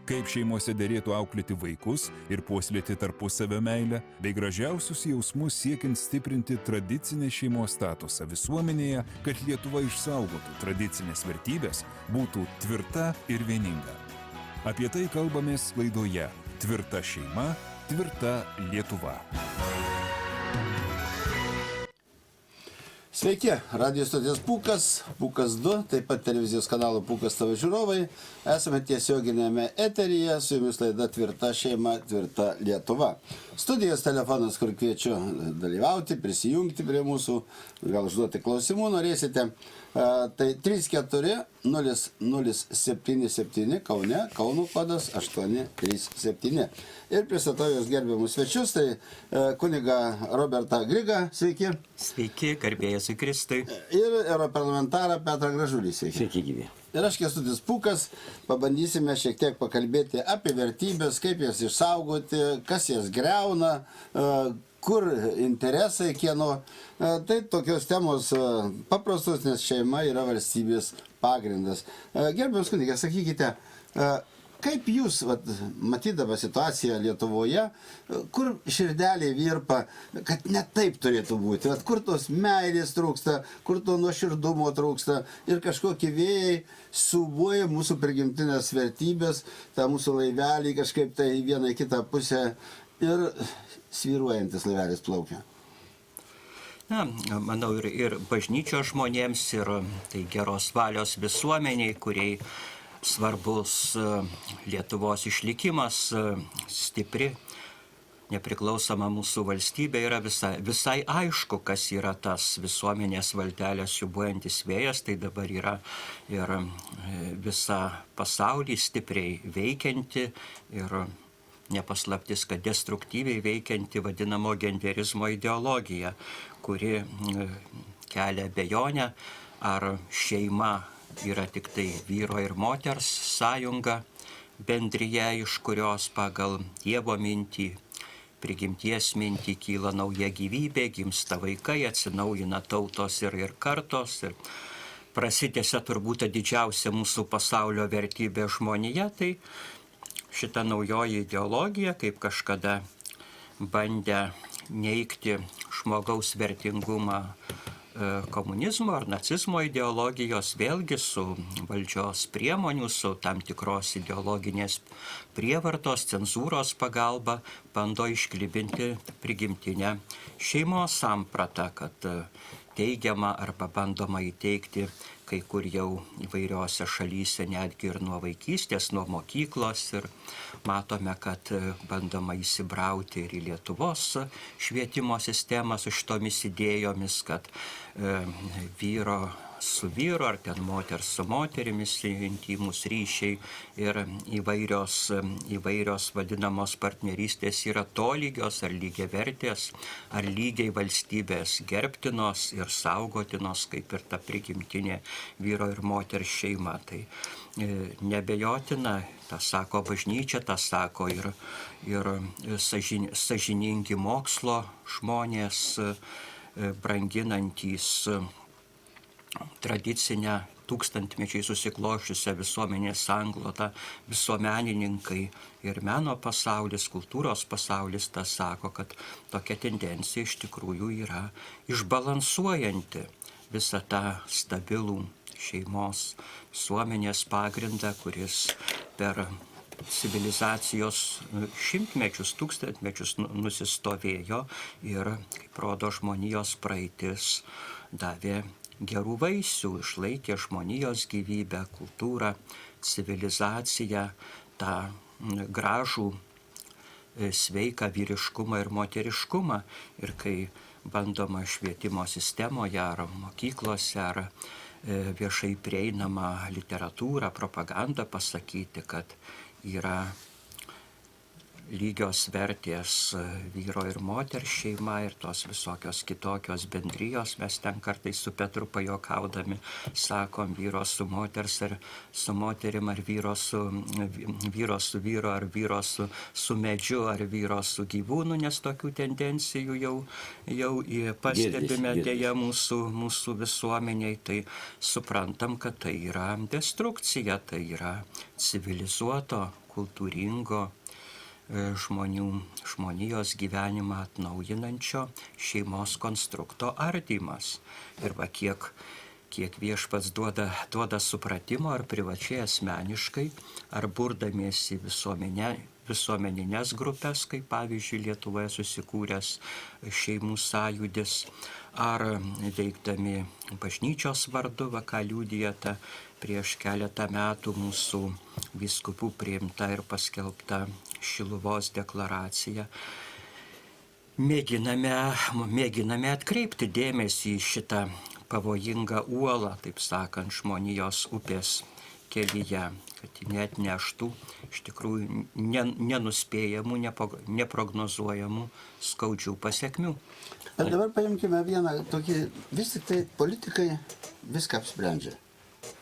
kaip šeimose derėtų auklėti vaikus ir puoselėti tarpusavio meilę, bei gražiausius jausmus siekiant stiprinti tradicinę šeimos statusą visuomenėje, kad Lietuva išsaugotų tradicinės vertybės, būtų tvirta ir vieninga. Apie tai kalbamės laidoje Tvirta šeima, tvirta Lietuva. Sveiki, radio stoties Pūkas, Pūkas 2, taip pat televizijos kanalo Pūkas TV žiūrovai. Esame tiesioginėme eteryje, su jumis laida Tvirta šeima, tvirta Lietuva. Studijos telefonas, kur kviečiu dalyvauti, prisijungti prie mūsų, gal užduoti klausimų norėsite. Tai 34-0077 Kaune, Kauno kodas 837. Ir pristatau jos gerbiamus svečius, tai kuniga Robertą Grigą, sveiki. Sveiki, garbėjas į Kristui. Ir europarlamentarą Petrą Gražulį, sveiki. Sveiki, gyvi. Ir aš Kęstutis Pūkas, pabandysime šiek tiek pakalbėti apie vertybės, kaip jas išsaugoti, kas jas griauna, kur interesai kieno. Tai tokios temos paprastos, nes šeima yra valstybės pagrindas. Gerbiamas kunigas, sakykite, kaip jūs, matydama situaciją Lietuvoje, kur širdelė virpa, kad ne taip turėtų būti, kur tos meilės trūksta, kur to nuoširdumo trūksta ir kažkokie vėjai subuoja mūsų prigimtinės vertybės, tą mūsų laivelį kažkaip tai į vieną į kitą pusę ir svyruojantis laivelis plaukia. Na, manau, ir bažnyčios žmonėms, ir tai geros valios visuomeniai, kuriai svarbus Lietuvos išlikimas, stipri, nepriklausoma mūsų valstybė, yra visai aišku, kas yra tas visuomenės valtelės siūbuojantis vėjas, tai dabar yra ir visą pasaulį stipriai veikianti ir nepaslaptis, kad destruktyviai veikianti vadinamo genderizmo ideologija, kuri kelia abejonę, ar šeima yra tik tai vyro ir moters sąjunga, bendrija, iš kurios pagal Dievo mintį, prigimties mintį kyla nauja gyvybė, gimsta vaikai, atsinaujina tautos ir kartos, ir prasitęsia turbūt didžiausia mūsų pasaulio vertybė žmonija. Tai šita naujoji ideologija, kaip kažkada bandė neigti žmogaus vertingumą komunizmo ar nacizmo ideologijos, vėlgi su valdžios priemonių, su tam tikros ideologinės prievartos, cenzūros pagalba, bando išklibinti prigimtinę šeimos sampratą, kad teigiama arba bandoma įteikti kai kur jau įvairiose šalyse, netgi ir nuo vaikystės, nuo mokyklos, ir matome, kad bandoma įsibrauti ir į Lietuvos švietimo sistemą su šitomis idėjomis, kad vyro su vyru ar ten moters su moterimis intymus ryšiai ir įvairios vadinamos partnerystės yra tolygios ar lygiavertės, ar lygiai valstybės gerbtinos ir saugotinos, kaip ir ta prigimtinė vyro ir moters šeima. Tai nebejotina, tą sako bažnyčia, tą sako ir sąžiningi mokslo žmonės, branginantys tradicinę tūkstantmečiai susikloščiusią visuomenės sanklotą, visuomenininkai ir meno pasaulis, kultūros pasaulis, tas sako, kad tokia tendencija iš tikrųjų yra išbalansuojanti visą tą stabilų šeimos visuomenės pagrindą, kuris per civilizacijos šimtmečius, tūkstantmečius nusistovėjo ir, kaip rodo žmonijos praeitis, davė gerų vaisių, išlaikė žmonijos gyvybę, kultūrą, civilizaciją, tą gražų, sveiką vyriškumą ir moteriškumą. Ir kai bandoma švietimo sistemoje ar mokyklose ar viešai prieinama literatūra, propaganda pasakyti, kad yra lygios vertės vyro ir moters šeima ir tos visokios kitokios bendrijos. Mes ten kartais su Petru pajuokaudami sakom vyro su moters ar su moterim, ar vyro su vyro, ar vyro su medžiu, ar vyro su gyvūnu, nes tokių tendencijų jau pastebime dėja mūsų visuomeniai. Tai suprantam, kad tai yra destrukcija, tai yra civilizuoto kultūringo žmonijos gyvenimą atnaujinančio šeimos konstrukto ardymas. Ir va kiek viešpats duoda supratimo ar privačiai asmeniškai, ar burdamiesi visuomeninės grupės, kaip pavyzdžiui Lietuvoje susikūręs šeimų sąjūdis, ar veikdami bažnyčios vardu, va ką liudija ta prieš keletą metų mūsų vyskupų priimta ir paskelbta Šiluvos deklaracija. Mėginame atkreipti dėmesį į šitą pavojingą uolą, taip sakant, žmonijos upės kelyje, kad ji neatneštų iš tikrųjų nenuspėjamų, neprognozuojamų skaudžių pasekmių. Bet dabar paimkime vieną tokį, vis tik tai politikai viską apsprendžia.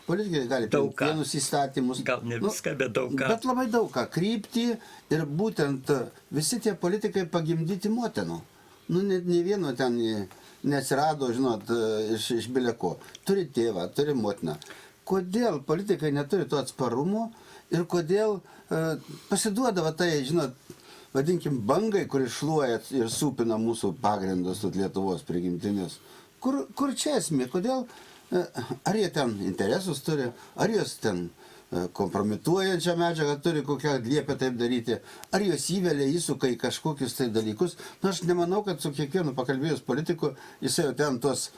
Politikai gali priimti vienus įstatymus. Gal ne viską, bet daug ką. Bet labai daug ką. Kryptį ir būtent visi tie politikai pagimdyti motinų. Nu, net nei vieno ten neatsirado, žinot, iš bileko. Turi tėvą, turi motiną. Kodėl politikai neturi to atsparumo ir kodėl pasiduodavo tai, žinot, vadinkim, bangai, kuri šluoja ir supina mūsų pagrindus Lietuvos prigimtinius. Kur čia esmė? Kodėl? Ar jie ten interesus turi, ar jos ten kompromituojančią medžiagą turi, kokią liepia taip daryti, ar jos įvelia įsuka į kažkokius tai dalykus. Nu, aš nemanau, kad su kiekvienu pakalbėjus politiku jisai jau ten tuos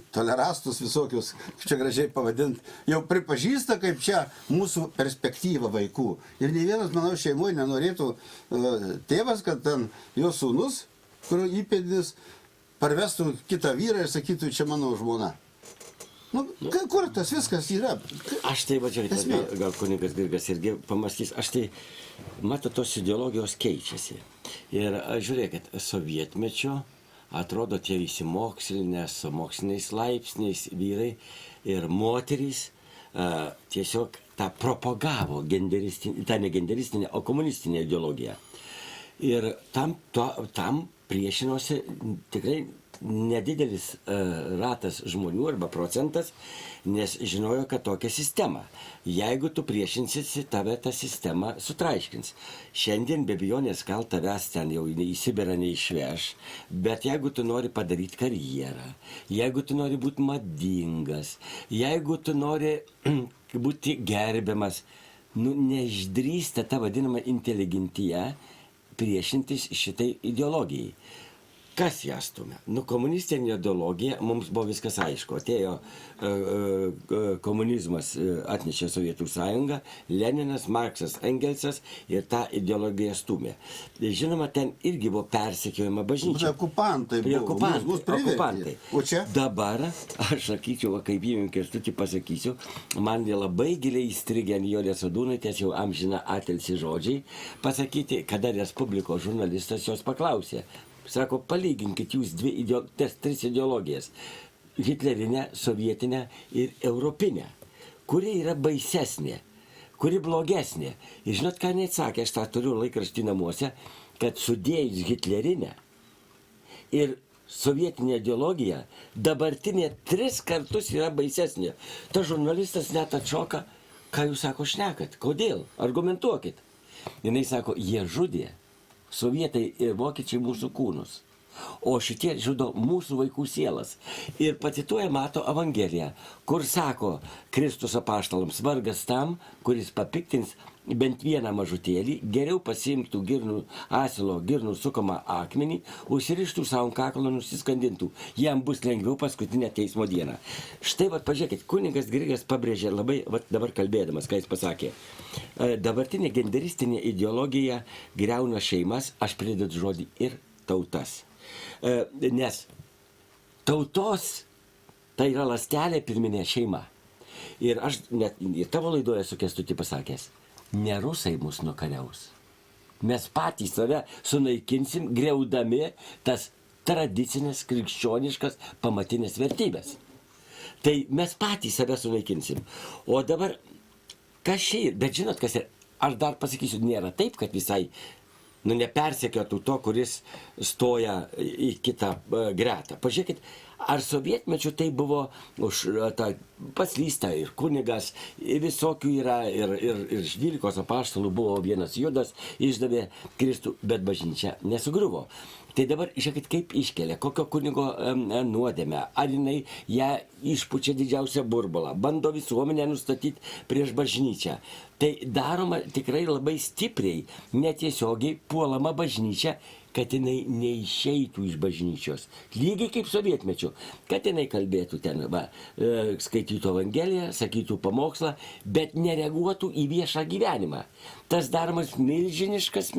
tolerastus visokius, čia gražiai pavadint, jau pripažįsta kaip čia mūsų perspektyva vaikų. Ir nei vienas, manau, šeimoje nenorėtų tėvas, kad ten jo sūnus, kurio įpėdinis, parvestų kitą vyrą ir sakytų, čia mano žmona. Nu, kur tas viskas yra? Aš tai, žiūrėkit, gal kunigas Grigas irgi pamastys, aš tai, matau, tos ideologijos keičiasi. Ir žiūrėkit, sovietmečio atrodo tie visi mokslinės, su moksliniais laipsniais vyrai ir moterys tiesiog tą propagavo, tą ne genderistinę, o komunistinę ideologiją. Ir tam priešinosi tikrai nedidelis ratas žmonių arba procentas, nes žinojo, kad tokia sistema. Jeigu tu priešinsiesi, tave tą sistemą sutraiškins. Šiandien be abejonės gal tavęs ten jau į Sibirą neišveš, bet jeigu tu nori padaryti karjerą, jeigu tu nori būti madingas, jeigu tu nori būti gerbiamas, neišdrįsta ta vadinama inteligentija priešintis šitai ideologijai. Kas ją stumia? Komunistinė ideologija, mums buvo viskas aišku. Atėjo komunizmas, atnešė Sovietų sąjungą, Leninas, Marksas, Engelsas ir tą ideologiją stumė. Žinoma, ten irgi buvo persekiojama bažnyčia. Okupantai buvo. Okupantai. O čia? Dabar, aš sakyčiau, kaip įvykį aš pasakysiu, man labai giliai įstrigę Nijolės Sadūnaitės jau amžina atilsi žodžiai, pasakyti, kada Respublikos žurnalistas jos paklausė. Sako, palyginkit jūs tris ideologijas – hitlerinę, sovietinę ir europinę. Kuri yra baisesnė, kuri blogesnė. Ir žinot, ką neatsakė, aš tą turiu laikraštį namuose, kad sudėjus hitlerinę ir sovietinė ideologija, dabartinė 3 kartus yra baisesnė. Ta žurnalistas net atšoka, ką jūs sako šnekat, kodėl, argumentuokit. Jinai sako, jie žudė. Sovietai ir vokiečiai mūsų kūnus, o šitie žudo mūsų vaikų sielas. Ir pacituoja Mato Evangeliją, kur sako Kristus apaštalams, vargas tam, kuris papiktins bent vieną mažutėlį, geriau pasiimtų asilo girnų sukamą akmenį, užsirištų savo kaklą, nusiskandintų. Jam bus lengviau paskutinę teismo dieną. Štai, pažiūrėkit, kunigas Grigas pabrėžė labai, dabar kalbėdamas, ką jis pasakė. Dabartinė genderistinė ideologija griauna šeimas, aš pridedu žodį ir tautas. Nes tautos tai yra ląstelė pirminė šeima. Ir aš net ir tavo laidoje su Kęstuti pasakęs, ne rusai mus nukariaus. Mes patys save sunaikinsim, griaudami tas tradicinės, krikščioniškas, pamatinės vertybės. Tai mes patys save sunaikinsim. O dabar, kas čia ir, bet žinot, kas ir, aš dar pasakysiu, nėra taip, kad visai, nepersekiotų to, kuris stoja į kitą gretą. Pažiūrėkit, Ar sovietmečiu tai buvo už tą paslysta ir kunigas, ir visokių yra, ir 12 apaštalų buvo vienas Judas, išdavė Kristų, bet bažnyčia nesugriuvo. Tai dabar, žiūrėkit, kaip iškelia, kokio kunigo nuodėmę, ar jinai ją išpučia didžiausią burbulą, bando visuomenę nustatyti prieš bažnyčią. Tai daroma tikrai labai stipriai, netiesiogiai puolama bažnyčia, kad jinai neišeitų iš bažnyčios. Lygiai kaip sovietmečiu, kad jinai kalbėtų ten, skaitytų Evangeliją, sakytų pamokslą, bet nereaguotų į viešą gyvenimą. Tas daromas milžiniškas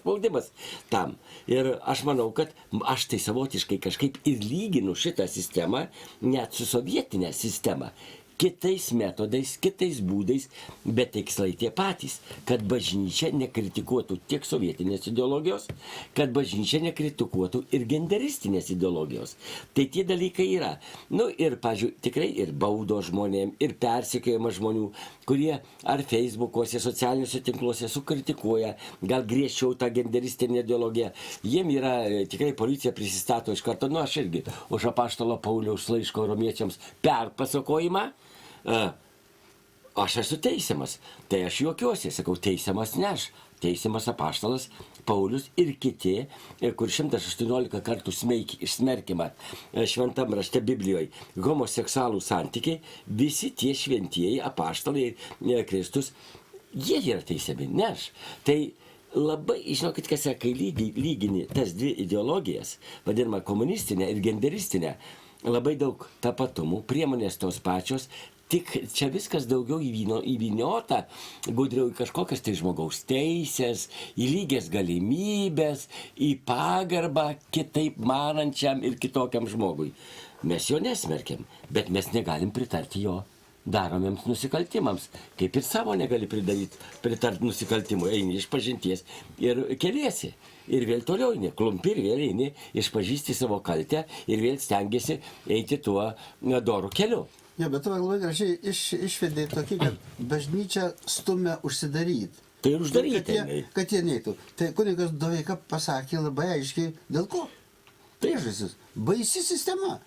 spaudimas tam. Ir aš manau, kad aš tai savotiškai kažkaip ir lyginu šitą sistemą net su sovietinė sistema. Kitais metodais, kitais būdais, bet tikslai tie patys, kad bažnyčia nekritikuotų tiek sovietinės ideologijos, kad bažnyčia nekritikuotų ir genderistinės ideologijos. Tai tie dalykai yra. Ir, pavyzdžiui, tikrai ir baudo žmonėm, ir persekiojimas žmonių, kurie ar Facebook'uose, socialiniuose tinkluose sukritikuoja, gal griežčiau tą genderistinę ideologiją. Jiem yra, tikrai policija prisistato iš karto, aš irgi už apaštalo Pauliaus laiško romiečiams perpasakojimą, aš esu teisiamas. Tai aš juokiuosi, sakau, teisiamas ne aš, teisiamas apaštalas Paulius ir kiti, kur 118 kartų smerkiama šventam rašte Biblijoje homoseksualų santykiai, visi tie šventieji apaštalai Kristus, jie yra teisiami, ne aš. Tai labai, žinokit, kas yra, kai lygini tas dvi ideologijas, vadinama komunistinė ir genderistinė, labai daug tapatumų, priemonės tos pačios, tik čia viskas daugiau įvyniota, gudriau į kažkokias tai žmogaus teisės, į lygias galimybės, į pagarbą kitaip manančiam ir kitokiam žmogui. Mes jo nesmerkiam, bet mes negalim pritarti jo daromiems nusikaltimams. Kaip ir savo negali pritarti nusikaltimui, eini iš pažinties ir keliesi. Ir vėl toliau eini, klumpi ir vėl eini, išpažįsti savo kaltę ir vėl stengiasi eiti tuo doru keliu. Ne, bet tu labai gražiai išvedai tokį, kad bažnyčia stumia užsidaryti. Tai ir uždaryti. Kad jie neitų. Tai kunigas Doveika pasakė labai aiškiai, dėl ko? Priežastis. Baisi sistema.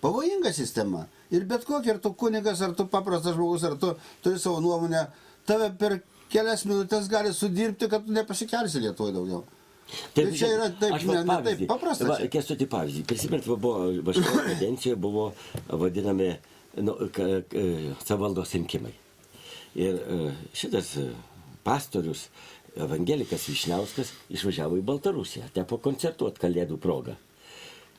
Pavojinga sistema. Ir bet kokį, ar tu kunigas, ar tu paprastas žmogus, ar tu turi savo nuomonę, tave per kelias minutės gali sudirbti, kad tu nepasikelsi Lietuvoje daugiau. Tai čia yra taip, ne taip paprasta. Kęstuti pavyzdį. Prisimint, šitoje kadencijoje buvo vadinami savivaldos rinkimai. Ir šitas pastorius, evangelikas Vyšniauskas, išvažiavo į Baltarusiją, teko koncertuoti Kalėdų progą.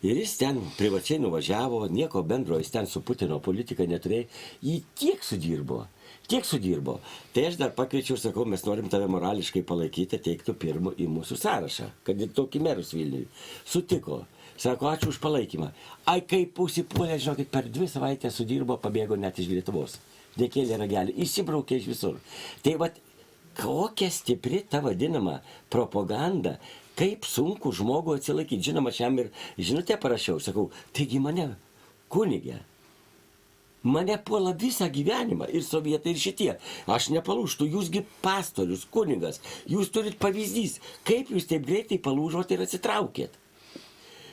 Ir jis ten privačiai nuvažiavo, nieko bendro, jis ten su Putino politika neturėjo, jį tiek sudirbo. Tai aš dar pakviečiau, sakau, mes norim tave morališkai palaikyti, teiktų pirmu į mūsų sąrašą, kad ir tokį merus Vilniui. Sutiko. Sako, ačiū už palaikymą. Ai, kaip užsipuolė, žinokit, per 2 savaitės sudirbo, pabėgo net iš Lietuvos. Nekėlė ragelį, įsibraukė iš visur. Tai vat, kokia stipri ta vadinama propaganda, kaip sunku žmogų atsilaikyti. Žinoma, aš jam ir žinutę parašiau, sakau, taigi mane kunigė, mane puola visą gyvenimą, ir sovietai, ir šitie. Aš nepalūžtų, jūsgi pastorius, kunigas, jūs turit pavyzdys, kaip jūs taip greitai palūžot ir atsitraukėt.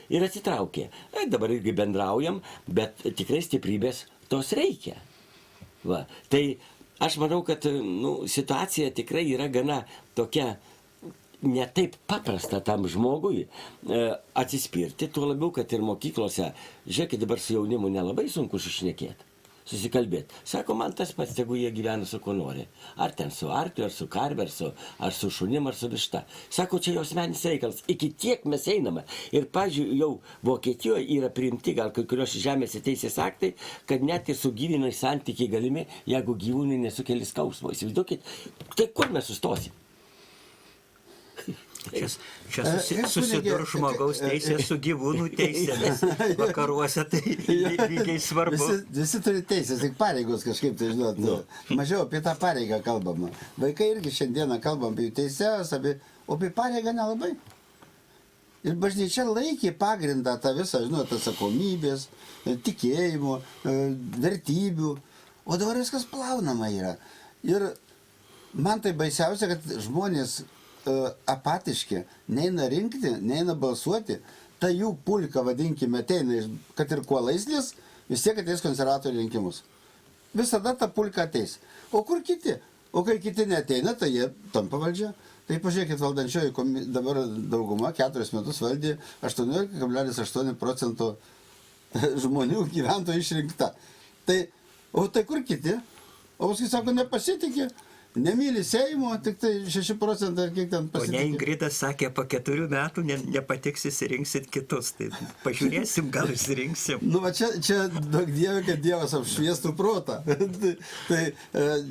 Ir atsitraukė. Dabar irgi bendraujam, bet tikrai stiprybės tos reikia. Va. Tai aš manau, kad situacija tikrai yra gana tokia ne taip paprasta tam žmogui atsispirti, tuo labiau, kad ir mokyklose, žiūrėkit, dabar su jaunimu nelabai sunku sušnekėti, susikalbėti. Sako, man tas pats, tegu jie gyvena su kuo nori. Ar ten su arkliu, ar su karve, ar su šunim, ar su višta. Sako, čia jos asmeninis reikalas. Iki tiek mes einame. Ir, pavyzdžiui, jau Vokietijoje yra priimti gal kai kurios žemės teisės aktai, kad net ir su gyvūnai santykiai galimi, jeigu gyvūnai nesukelia skausmo. Įsivaizduokit, tai kur mes sustosim? Čia susidur žmogaus teisė su gyvūnų teisėmis. Vakaruose tai lygiai svarbu. Visi turi teisės, tik pareigos kažkaip, tai žinot, mažiau apie tą pareigą kalbama. Vaikai irgi šiandieną kalbam apie jų teisės, o apie pareigą nelabai. Ir bažnyčia laikė pagrindą tą visą, žinot, atsakomybės, tikėjimo, vertybių. O dabar viskas plaunama yra. Ir man tai baisiausia, kad žmonės apatiški, neina rinkti, neina balsuoti, ta jų pulka, vadinkime, ateina, kad ir kuo laislis, vis tiek ateis konservatorių rinkimus. Visada ta pulka ateis. O kur kiti? O kai kiti neteina, tai jie tampa valdžia. Tai pažiūrėkit, valdančioji dabar dauguma 4 metus valdė 18,8% žmonių gyventojų išrinkta. O tai kur kiti? O paskui sako, nepasitikė, nemyli Seimo, tik tai 6% ar kiek ten pasitikė. Ponia Ingrida sakė, po 4 metų nepatiks, įsirinksit kitus. Tai pažiūrėsim, gal įsirinksim. Nu, va čia daug Dieve, kad Dievas apšviestų protą. Tai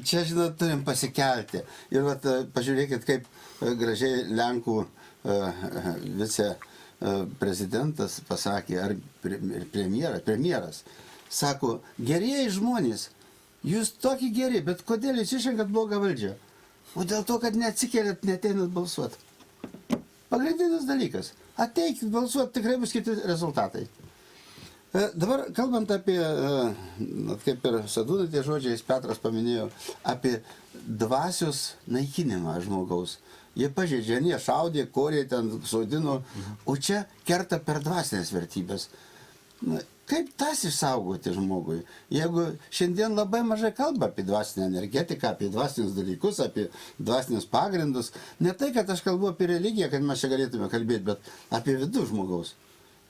čia, žinot, turim pasikelti. Ir va, pažiūrėkit, kaip gražiai Lenkų viceprezidentas pasakė, ar premjeras, sako, gerieji žmonės, jūs tokie geri, bet kodėl jūs išrenkat blogą valdžią? O dėl to, kad neatsikėlėt, neteinat balsuoti. Pagrindinis dalykas. Ateikit balsuoti, tikrai bus kiti rezultatai. Dabar, kalbant apie, kaip ir Sadūnaitės žodžiais Petras paminėjo, apie dvasios naikinimą žmogaus. Jie pažeidžia, jie šaudė, korė, ten sodino, o čia kerta per dvasinės vertybės. Kaip tas išsaugoti žmogui? Jeigu šiandien labai mažai kalba apie dvasinę energetiką, apie dvasinius dalykus, apie dvasinius pagrindus, ne tai, kad aš kalbu apie religiją, kad mes čia galėtume kalbėti, bet apie vidų žmogaus.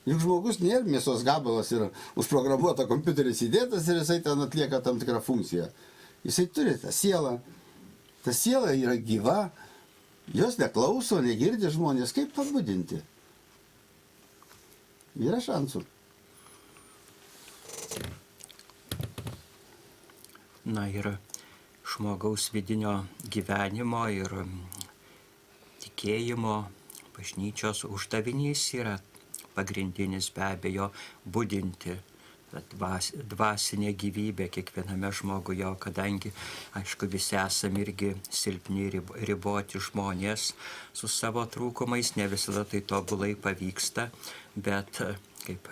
Juk žmogus nėra mėsos gabalas ir užprogramuota kompiuteris įdėtas ir jisai ten atlieka tam tikrą funkciją. Jisai turi tą sielą. Ta siela yra gyva, jos neklauso, negirdi žmonės. Kaip pabudinti? Yra šansų. Na ir žmogaus vidinio gyvenimo ir tikėjimo bažnyčios uždavinys yra pagrindinis be abejo budinti dvasinė gyvybė kiekviename žmoguje, kadangi, aišku, visi esame irgi silpni riboti žmonės su savo trūkumais, ne visada tai tobulai pavyksta, bet, kaip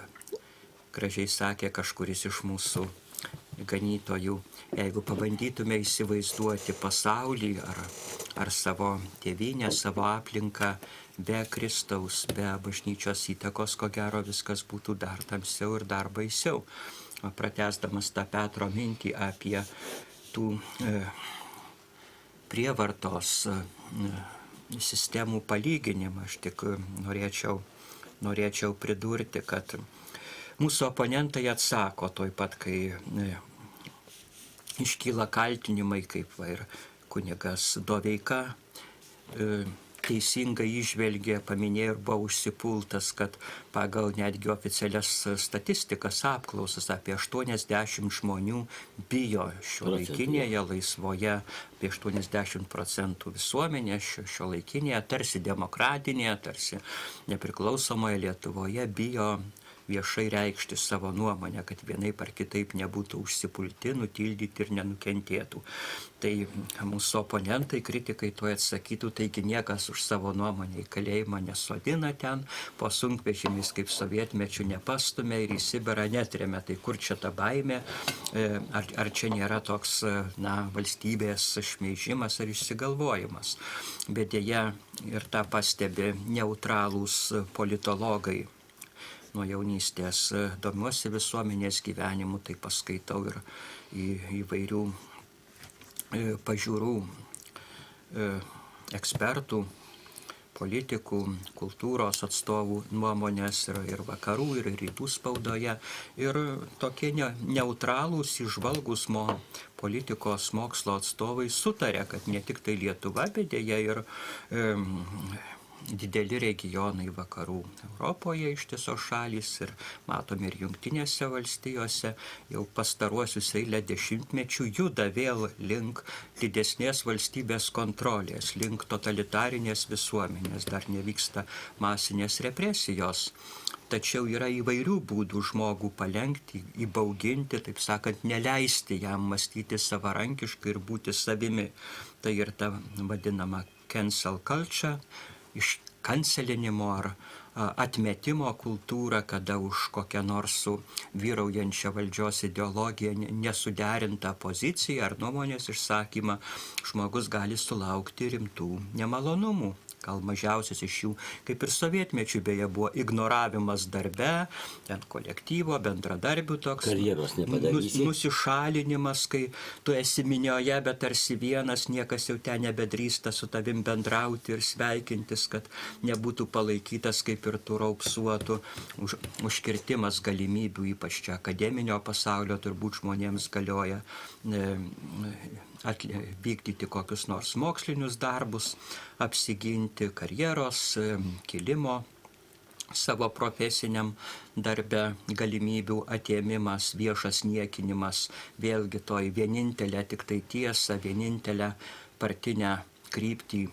gražiai sakė kažkuris iš mūsų ganytojų, jeigu pabandytume įsivaizduoti pasaulį ar savo tėvynę, savo aplinką, be Kristaus, be bažnyčios įtakos, ko gero viskas būtų dar tamsiau ir dar baisiau. Pratęsdamas tą Petro mintį apie tų prievartos sistemų palyginimą, aš tik norėčiau pridurti, kad mūsų oponentai atsako toj pat, kai iškyla kaltinimai, kaip ir kunigas Doveika teisingai išvelgė, paminėjo ir buvo užsipultas, kad pagal netgi oficialias statistikas apklausas apie 80 žmonių bijo šiuolaikinėje laisvoje, apie 80% visuomenės šiuolaikinėje, tarsi demokratinėje, tarsi nepriklausomoje Lietuvoje bijo viešai reikšti savo nuomonę, kad vienaip ar kitaip nebūtų užsipulti, nutildyti ir nenukentėtų. Tai mūsų oponentai, kritikai to atsakytų, taigi niekas už savo nuomonę į kalėjimą nesodina ten, po sunkvežimiais kaip sovietmečių nepastumė ir į Sibirą netremia. Tai kur čia ta baimė, ar čia nėra toks valstybės šmeižimas ar išsigalvojimas. Bet deja ir tą pastebi neutralūs politologai. Nuo jaunystės domiuosi visuomenės gyvenimu, tai paskaitau ir įvairių pažiūrų ekspertų, politikų, kultūros atstovų nuomonės ir vakarų, ir rytų spaudoje. Ir tokie neutralūs, įžvalgūs politikos mokslo atstovai sutarė, kad ne tik tai Lietuva, bet deja ir dideli regionai vakarų Europoje, ištisos šalys, ir matome ir Jungtinėse valstijose, jau pastaruosius eilę dešimtmečių juda vėl link didesnės valstybės kontrolės, link totalitarinės visuomenės, dar nevyksta masinės represijos. Tačiau yra įvairių būdų žmogų palenkti, įbauginti, taip sakant, neleisti jam mąstyti savarankiškai ir būti savimi. Tai ir ta vadinama cancel culture, iškancelinimo ar atmetimo kultūra, kada už kokią nors su vyraujančia valdžios ideologija nesuderinta pozicija ar nuomonės išsakymą žmogus gali sulaukti rimtų nemalonumų. gal mažiausias iš jų, kaip ir sovietmečių beje, buvo ignoravimas darbe, ten kolektyvo, bendradarbių toks. Karjeros nepadarysi. Nusišalinimas, kai tu esi minioje, bet tarsi vienas, niekas jau ten nebedrįsta su tavim bendrauti ir sveikintis, kad nebūtų palaikytas kaip ir tų raupsuotų. Užkirtimas galimybių, ypač čia akademinio pasaulio, turbūt žmonėms galioja vykdyti kokius nors mokslinius darbus, apsiginti karjeros, kilimo savo profesiniam darbe, galimybių atėmimas, viešas niekinimas, vėlgi toj vienintelę tik tai tiesą, vienintelę partinę kryptį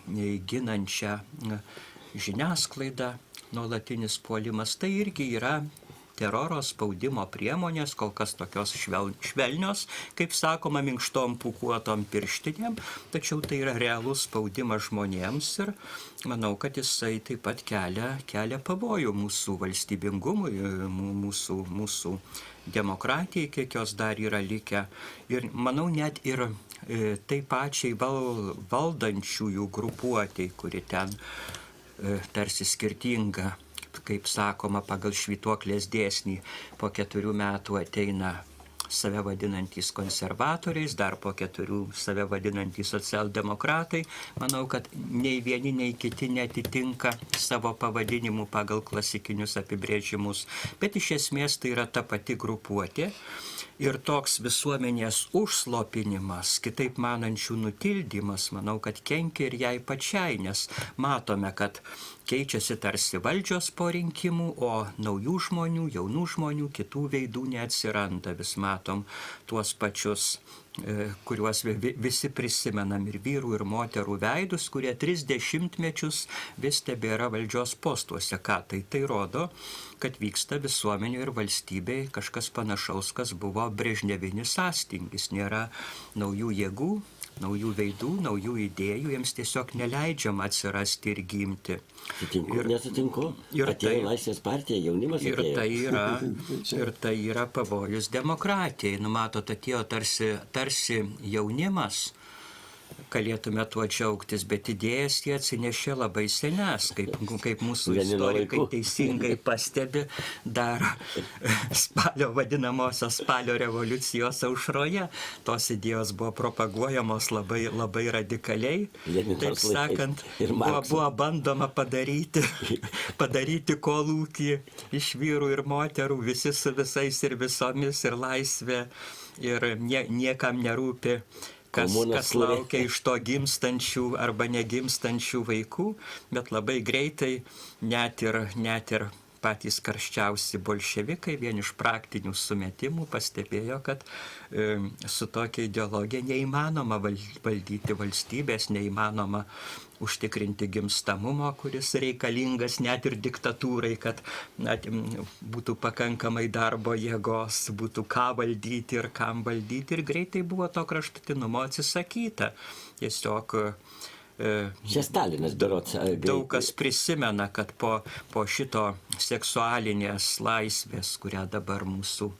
ginančią žiniasklaidą, nuolatinis puolimas. Tai irgi yra teroro spaudimo priemonės, kol kas tokios švelnios, kaip sakoma, minkštom pūkuotom pirštinėm, tačiau tai yra realus spaudimas žmonėms ir manau, kad jisai taip pat kelia pavojų mūsų valstybingumui, mūsų demokratijai, kiek jos dar yra likę. Ir manau, net ir taip pačiai valdančiųjų grupuotei, kuri ten tarsi skirtinga, kaip sakoma, pagal švytuoklės dėsnį, po 4 metų ateina save vadinantys konservatoriais, dar po 4 save vadinantys socialdemokratai. Manau, kad nei vieni, nei kiti netitinka savo pavadinimų pagal klasikinius apibrėžimus, bet iš esmės tai yra ta pati grupuotė. Ir toks visuomenės užslopinimas, kitaip manančių nutildymas, manau, kad kenkia ir jai pačiai, nes matome, kad keičiasi tarsi valdžios po rinkimų, o naujų žmonių, jaunų žmonių, kitų veidų neatsiranda. Vis matom tuos pačius, kuriuos visi prisimenam, ir vyrų, ir moterų veidus, kurie 30 mečius vis tebėra valdžios postuose. Ką tai rodo, kad vyksta visuomenė ir valstybėje kažkas panašaus, kas buvo brežnevinis sąstingis. Nėra naujų jėgų, naujų veidų, naujų idėjų, jiems tiesiog neleidžiama atsirasti ir gimti. Nesutinku. Atėjo Laisvės partija, jaunimas atėjo. Ir tai yra pavojus demokratijai. Numatot, atėjo tarsi jaunimas, galėtume tuo džiaugtis, bet idėjas jie atsinešė labai senes, kaip mūsų istorikai teisingai pastebi, dar vadinamosios spalio revoliucijos aušroje. Tos idėjos buvo propaguojamos labai radikaliai. Taip sakant, buvo bandoma padaryti kolūkį iš vyrų ir moterų, visi su visais ir visomis, ir laisvė, ir niekam nerūpi, kas laukia iš to gimstančių arba negimstančių vaikų, bet labai greitai net ir patys karščiausi bolševikai vien iš praktinių sumetimų pastebėjo, kad su tokia ideologija neįmanoma valdyti valstybės, neįmanoma užtikrinti gimstamumo, kuris reikalingas net ir diktatūrai, kad būtų pakankamai darbo jėgos, būtų ką valdyti ir kam valdyti. Ir greitai buvo to kraštutinumo atsisakyta. Tiesiog čia Stalinas berods. Daug kas prisimena, kad po šito seksualinės laisvės, kurią dabar mūsų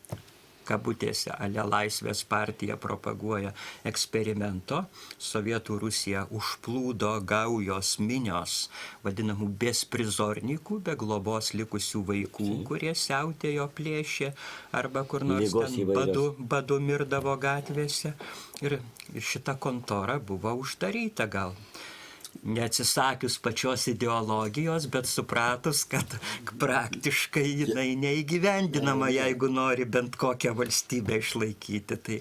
kabutėse ale Laisvės partija propaguoja, eksperimento, Sovietų Rusija užplūdo gaujos minios vadinamų besprizornikų, be globos likusių vaikų, kurie siautėjo, plėšė arba kur nors ten badu mirdavo gatvėse. Ir šita kontora buvo uždaryta, gal neatsisakius pačios ideologijos, bet supratus, kad praktiškai jinai neįgyvendinama, jeigu nori bent kokią valstybę išlaikyti. Tai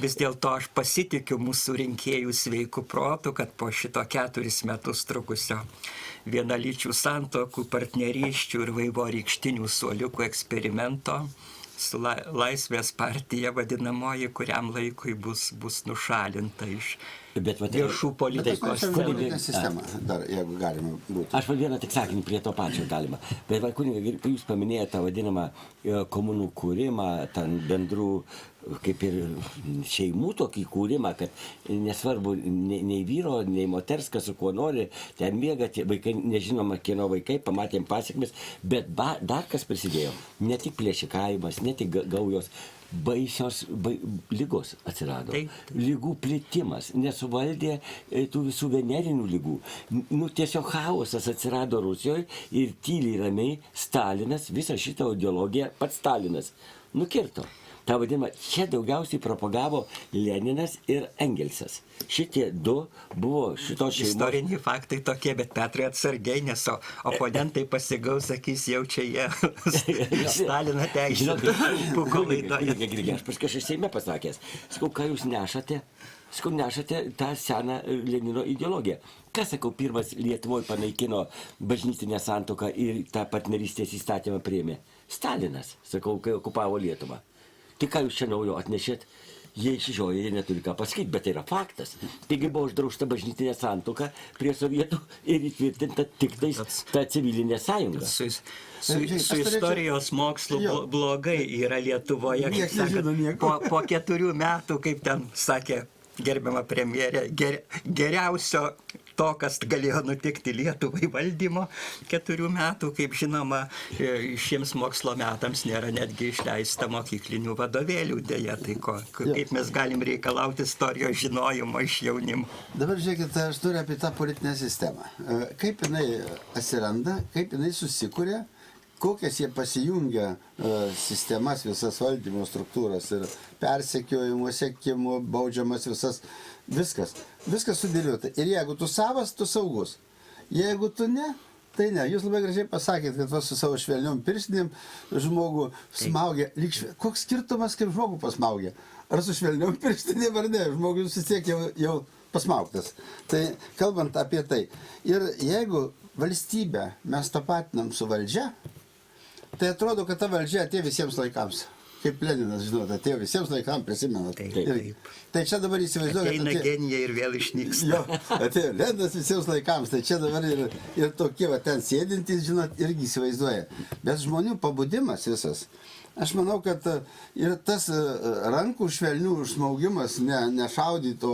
vis dėlto aš pasitikiu mūsų rinkėjų sveikų protų, kad po šito 4 metus trukusio vienalyčių santuokų, partnerysčių ir vaivorykštinių suoliukų eksperimento su Laisvės partija vadinamoji, kuriam laikui bus nušalinta iš viešų politikos sistemą, dar jeigu galima būtų. Aš vieną tik sakinį prie to pačio galima. Bet kunigai, jūs paminėjote tą vadinamą komunų kūrimą, ten bendrų kaip ir šeimų tokį kūrimą, kad nesvarbu nei vyro, nei moters, kas su kuo nori, ten miega, tie vaikai, nežinoma, kieno vaikai, pamatėm pasiekmes, bet dar kas prisidėjo, ne tik plėšikavimas, ne tik gaujos, baisios lygos atsirado. Lygų plitimas, nesuvaldė tų visų venerinių lygų. Nu, tiesiog chaosas atsirado Rusijoje ir tyliai ramiai Stalinas, visą šitą ideologiją, pats Stalinas, nukirto. Ta vadinama, čia daugiausiai propagavo Leninas ir Engelsas. Šitie du buvo šitos šeimos. Istoriniai faktai tokie, bet Petrai atsargiai, nes oponentai pasigaus, sakys, jau čia jie Staliną teisino. Aš paskui aš Seime pasakęs, sakau, ką jūs nešate? Sakau, nešate tą seną Lenino ideologiją. Kas, sakau, pirmas Lietuvoje panaikino bažnytinę santuoką ir tą partnerystės įstatymą priėmė? Stalinas, sakau, kai okupavo Lietuvą. Tai ką jūs čia naujo atnešėt? Jie išžioja, jie neturi ką pasakyti, bet tai yra faktas. Taigi buvo uždrausta bažnytinė santuoka prie sovietų ir įtvirtinta tik tais ta civilinė sąjunga. Su istorijos mokslu blogai yra Lietuvoje. Po 4 metų, kaip ten sakė gerbiama premjerė, geriausio to, kas galėjo nutikti Lietuvai valdymo 4 metų, kaip žinoma, šiems mokslo metams nėra netgi išleista mokyklinių vadovėlių dėja. Tai kaip mes galim reikalauti istorijos žinojimo iš jaunimo? Dabar žiūrėkite, aš turiu apie tą politinę sistemą. Kaip jinai atsiranda, kaip jinai susikūrė, kokias jie pasijungia sistemas, visas valdymo struktūras ir persekiojimo, sekimo, baudžiamas visas. Viskas sudėliota. Ir jeigu tu savas, tu saugus. Jeigu tu ne, tai ne. Jūs labai gražiai pasakėt, kad su savo švelniom pirštinėm žmogų smaugia. Koks skirtumas, kaip žmogų pasmaugia? Ar su švelniom pirštinėm ar ne? Žmogus vis tiek jau pasmaugtas. Tai kalbant apie tai. Ir jeigu valstybę mes tapatinam su valdžia, tai atrodo, kad ta valdžia atėjo visiems laikams. Kaip Leninas, žinot, atėjo visiems laikams, prisimenat. Tai čia dabar įsivaizduoju, ateina genija ir vėl išnyksta. Jo, atėjo Leninas visiems laikams, tai čia dabar ir tokie va ten sėdintys, žinot, irgi įsivaizduoja. Bet žmonių pabudimas visas. Aš manau, kad ir tas rankų švelnių smaugimas, ne šaudyti,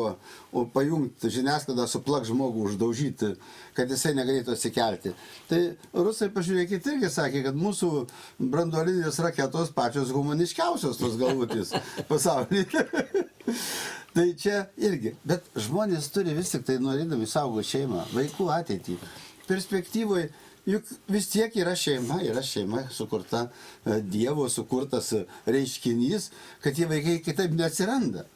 o pajungti žiniasklaidą, suplak žmogų, uždaužyti, kad jisai negalėtų atsikelti. Tai rusai, pažiūrėkit, irgi sakė, kad mūsų branduolinės raketos pačios humaniškiausios tos galvutės pasaulyje. Tai čia irgi. Bet žmonės turi vis tik tai norėdami saugoti šeimą, vaikų ateitį. Perspektyvoje juk vis tiek yra šeima sukurta Dievo, sukurtas reiškinys, kad tie vaikai kitaip neatsiranda.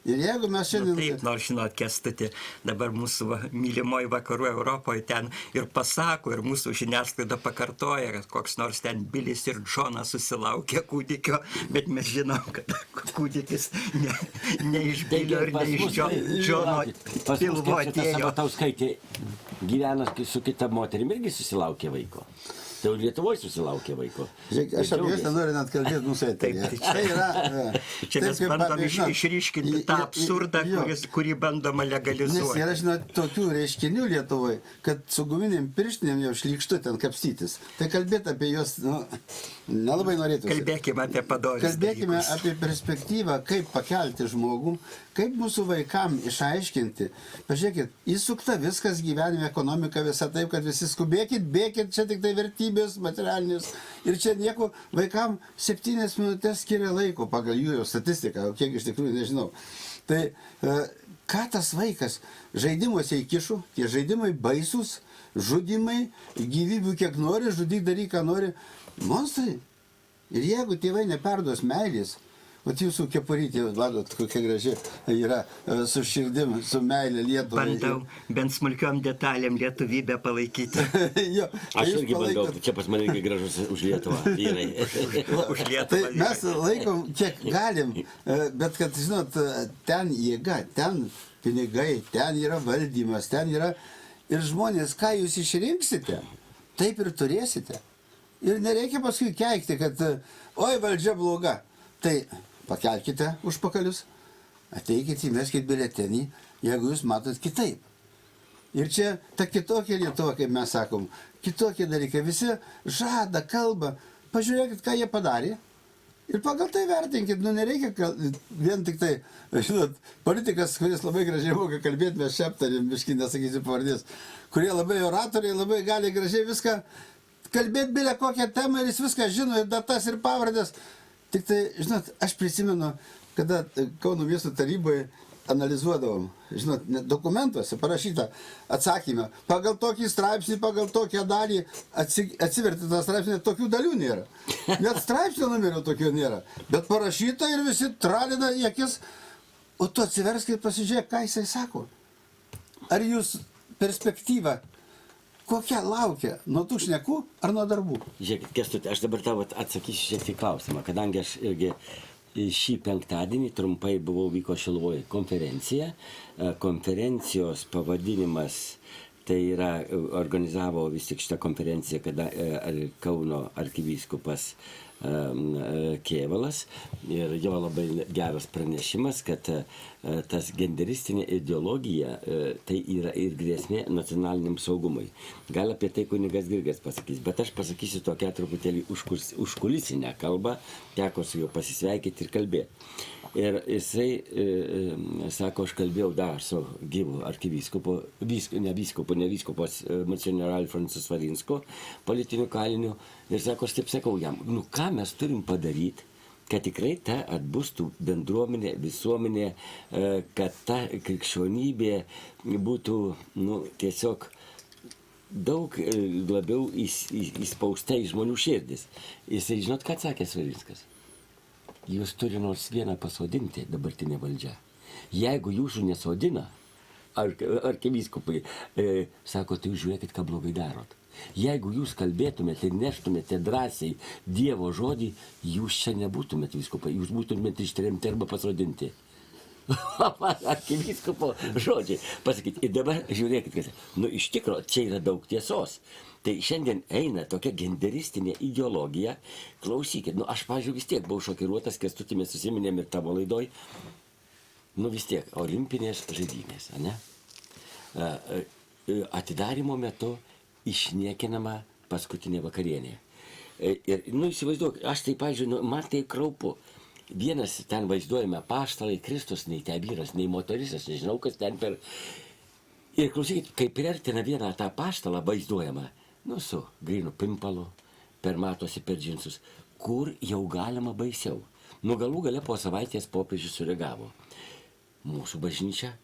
Ir jeigu mes šiandien... Taip, nors žinot, Kęstuti, dabar mūsų mylimoji vakarų Europoje ten ir pasako, ir mūsų žiniasklaida pakartoja, kad koks nors ten Bilis ir Džonas susilaukė kūdikio, bet mes žinom, kad kūdikis ne iš Bilio ir ne iš Džono pilvo atėjo. Sabatauskaitė gyvena su kita moterim irgi susilaukė vaiko. Tai Lietuvoje susilaukė vaiko. Žiūrėk, aš apie jūs nenoriu net kalbėti mūsų eteryje. Čia mes bandom išryškinti tą absurdą, kurį bandoma legalizuoti. Nes yra, žinot, tokių reiškinių Lietuvoje, kad su guminėm pirštinėm jau šlykštu ten kapstytis. Tai kalbėti apie juos, nelabai norėtų. Kalbėkime apie padorius dalykus. Kalbėkime apie perspektyvą, kaip pakelti žmogų, kaip mūsų vaikam išaiškinti. Pažiūrėkit, įsukta viskas gyvenime, ekonomika visa taip, kad visi skubėkit, bėkit, čia tik tai vertybės materialinės. Ir čia nieko, vaikam 7 minutės skiria laiko pagal jų statistiką, kiek iš tikrųjų nežinau. Tai ką tas vaikas žaidimuose įkišų, tie žaidimai baisus, žudimai, gyvybių kiek nori, žudyk daryk, ką nori, monstrai. Ir jeigu tėvai neperduos meilės, vat jūsų kepurytė, vadot, kokia graži yra su širdim, su meilė Lietuvai. Bandau bent smulkiom detalėm lietuvybę palaikyti. Jo, aš irgi bandau, čia pas mane irgi gražus už Lietuvą. Už Lietuvą. Tai mes laikom, kiek galim, bet kad, žinot, ten jėga, ten pinigai, ten yra valdymas, ten yra ir žmonės, ką jūs išrinksite, taip ir turėsite. Ir nereikia paskui keikti, kad, oi, valdžia bloga. Tai pakelkite užpakalius, ateikite, įmeskite biletenį, jeigu jūs matot kitaip. Ir čia ta kitokia Lietuva, kaip mes sakom, kitokie dalykai. Visi žada, kalba. Pažiūrėkit, ką jie padarė Ir pagal tai vertinkit, nereikia vien tik tai, žinot, politikas, kuris labai gražiai moka kalbėti, mes čia aptarėm, biškai nesakysiu pavardės, kurie labai oratoriai, labai gali gražiai viską kalbėti bilę kokią temą ir jis viską žino, ir datas, ir pavardės. Tik tai, žinot, aš prisimenu, kada Kauno miesto taryboje analizuodavom, žinot, dokumentuose parašyta atsakymą, pagal tokį straipsnį, pagal tokią dalį, atsiverti tą straipsnį, tokių dalių nėra. Net straipsnio numerio tokio nėra. Bet parašyta ir visi tralina į akis, o tu atsiversk ir pasižiūrėk, ką jisai sako. Ar jūs perspektyva, kokia laukia, nuo tų šnekų ar nuo darbų? Žiūrėkit, Kęstuti, aš dabar tavo atsakysiu šiek tiek klausimą, kadangi aš irgi šį penktadienį trumpai vyko Šiluvoje konferencija. Konferencijos pavadinimas, tai yra, organizavo vis tik šitą konferenciją, kada Kauno arkivyskupas Kėvalas, ir jo labai geras pranešimas, kad tas genderistinė ideologija tai yra ir grėsmė nacionaliniam saugumui. Gal apie tai kunigas Grigas pasakys, bet aš pasakysiu tokią truputėlį užkulisinę kalbą, teko su juo pasisveikyti ir kalbėti. Ir jisai sako, aš kalbėjau dar su gyvu arkivyskupu, ne vyskupas, monsinjor Alfonsas Valinsko, politiniu kaliniu, ir sako, aš taip sakau jam, ką mes turim padaryti, kad tikrai ta atbustų bendruomenė, visuomenė, kad ta krikščionybė būtų, tiesiog daug labiau įspausta į žmonių širdis. Jisai, žinot, ką atsakė Svarinskas? Jūs turi nors vieną pasodinti, dabartinė valdžia. Jeigu jūsų nesodina, arkivyskupai, sako, tai žiūrėkit, ką blogai darot. Jeigu jūs kalbėtumėte ir neštumėte drąsiai Dievo žodį, jūs čia nebūtumėte vyskupai, jūs būtumėte ištremti arba pasodinti. Arkivyskupo žodžiai pasakyti. Ir dabar žiūrėkit, kas. Iš tikro, čia yra daug tiesos. Tai šiandien eina tokia genderistinė ideologija. Klausykit, aš, pavyzdžiui, vis tiek buvau šokiruotas, Kęstuti, mes susiminėm ir tavo laidoj. Vis tiek, olimpinės žaidynės, ne? Atidarymo metu išniekinama paskutinė vakarienė. Ir, įsivaizduok, aš tai, pavyzdžiui, man tai kraupu. Vienas ten vaizduojame apaštalai, Kristus, nei ten vyras, nei moteris, nežinau, kas ten per... Ir klausykit, kai priartina vieną tą apaštalą vaizduojama, su grinu pimpalu, per matosi per džinsus, kur jau galima baisiau. Galų gale po savaitės popiežius sureagavo. Mūsų bažnyčia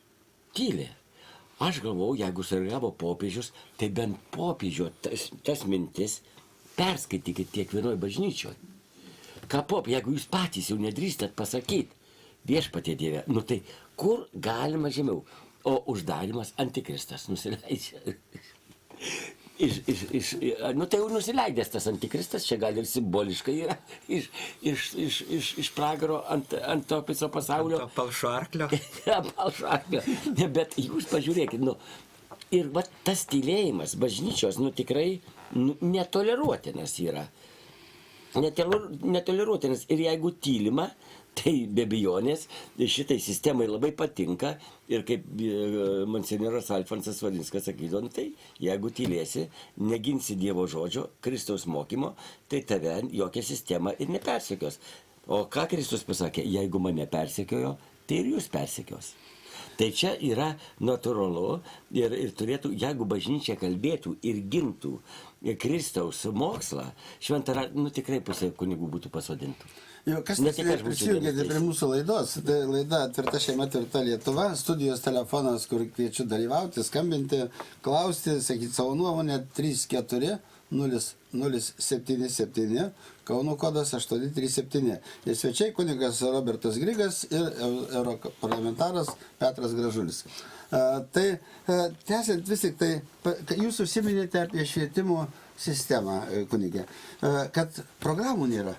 tylė. Aš galvau, jeigu sureagavo popiežius, tai bent popiežio tas mintis perskaitykit kiekvienoj bažnyčioj. Ką jeigu jūs patys jau nedrįstat pasakyti, viešpatie Dieve, tai kur galima žemiau? O uždarimas antikristas nusileidžia. Tai jau nusileidęs tas antikristas, čia gal ir simboliškai yra, iš pragaro ant to viso pasaulio. Ant to palšo arklio. Palšo arklio. Bet jūs pažiūrėkit, ir tas tylėjimas bažnyčios, tikrai netoleruotinas yra. Netoleruotinas. Ir jeigu tylima, tai be abejonės šitai sistemai labai patinka. Ir kaip monsinjoras Alfonsas Valinskas sakydavo, tai jeigu tylėsi, neginsi Dievo žodžio, Kristaus mokymo, tai tave jokia sistema ir nepersekios. O ką Kristus pasakė? Jeigu mane persekiojo, tai ir jūs persekios. Tai čia yra natūralu ir turėtų, jeigu bažnyčia kalbėtų ir gintų Kristaus mokslą, tikrai pusė kunigų būtų pasodintų. Kas prisijungėte prie mūsų laidos? Tai laida Tvirta šeima, tvirta Lietuva. Studijos telefonas, kur kviečiu dalyvauti, skambinti, klausti, sakyti savo nuomonę 34 077, Kauno kodas 837. Ir svečiai kunigas Robertas Grigas ir europarlamentaras Petras Gražulis. Tai tęsiant vis tik tai, jūs užsiminėte apie švietimo sistemą, kunigė, kad programų nėra.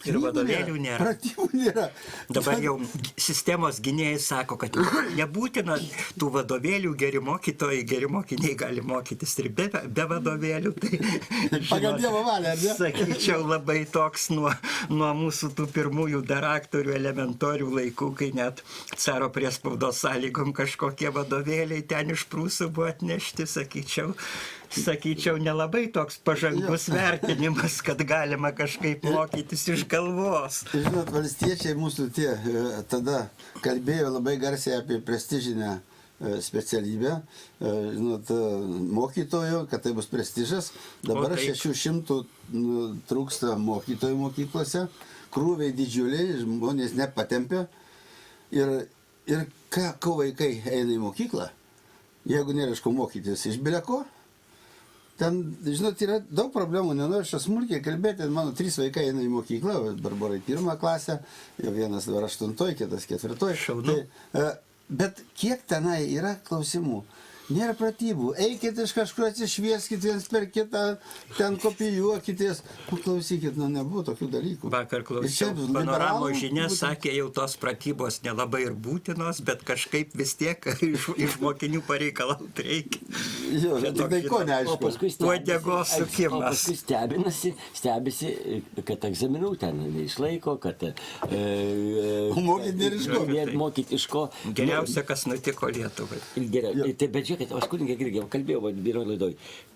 Ir vadovėlių nėra. Pratybų nėra. Dabar jau sistemos gynėjai sako, kad nebūtina tų vadovėlių, geri mokytojai, geri mokiniai gali mokytis ir be vadovėlių. Tai, pagal Dievo valią, ar ne? Sakyčiau, labai toks nuo mūsų tų pirmųjų daraktorių elementorių laikų, kai net caro priespaudos sąlygom kažkokie vadovėliai ten iš Prūsų buvo atnešti, sakyčiau. sakyčiau, nelabai toks pažangus vertinimas, kad galima kažkaip mokytis iš galvos. Žinot, valstiečiai mūsų tie tada kalbėjo labai garsiai apie prestižinę specialybę, žinot, mokytojo, kad tai bus prestižas. Dabar 600 trūksta mokytojų mokyklose, krūviai didžiuliai, žmonės nepatempia. Ir ko vaikai eina į mokyklą, jeigu nėra iš ko mokytis, iš bileko, ten, žinot, yra daug problemų, nenoriu čia smulkiai kalbėti, mano 3 vaikai eina į mokyklą, Barborai 1 klasę, jau vienas dabar 8, kitas 4. Šaunu. Bet kiek tenai yra klausimų? Nėra pratybų. Eikit iš kažkur, atsišvieskit viens per kitą, ten kopijuokitės. Klausykit, nebuvo tokių dalykų. Vakar klausiau Panoramos žinias, sakė, jau tos pratybos nelabai ir būtinos, bet kažkaip vis tiek iš mokinių pareikalauti reikia. Jo, tai ko neaišku. Uodegos sukimas. O paskui stebisi, kad egzaminų ten neišlaiko, kad mokyti iš ko. Geriausia, kas nutiko Lietuvai. Bet žiūrėkit, aš kunigė Grigė kalbėjau vienoj laidoj.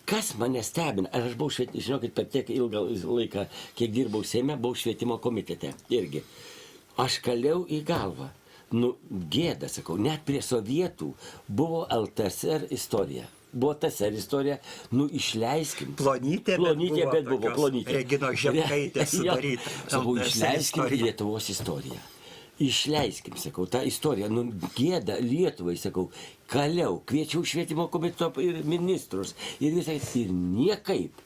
Kas mane stebina, aš buvau, žinokit, per tiek ilgą laiką, kiek dirbau Seime, buvau švietimo komitete irgi. Aš kalėjau į galvą. Gėda, sakau, net prie sovietų buvo LTSR istorija. Buvo TSR istorija, išleiskim. Plonytė, bet buvo plonytė. Regino Žemkaitė sudaryta. Sakau, išleiskim Lietuvos istoriją. Išleiskim, sakau, tą istoriją, gėda Lietuvai, sakau, kaliau, kviečiau švietimo komiteto ir ministrus ir visai, ir niekaip,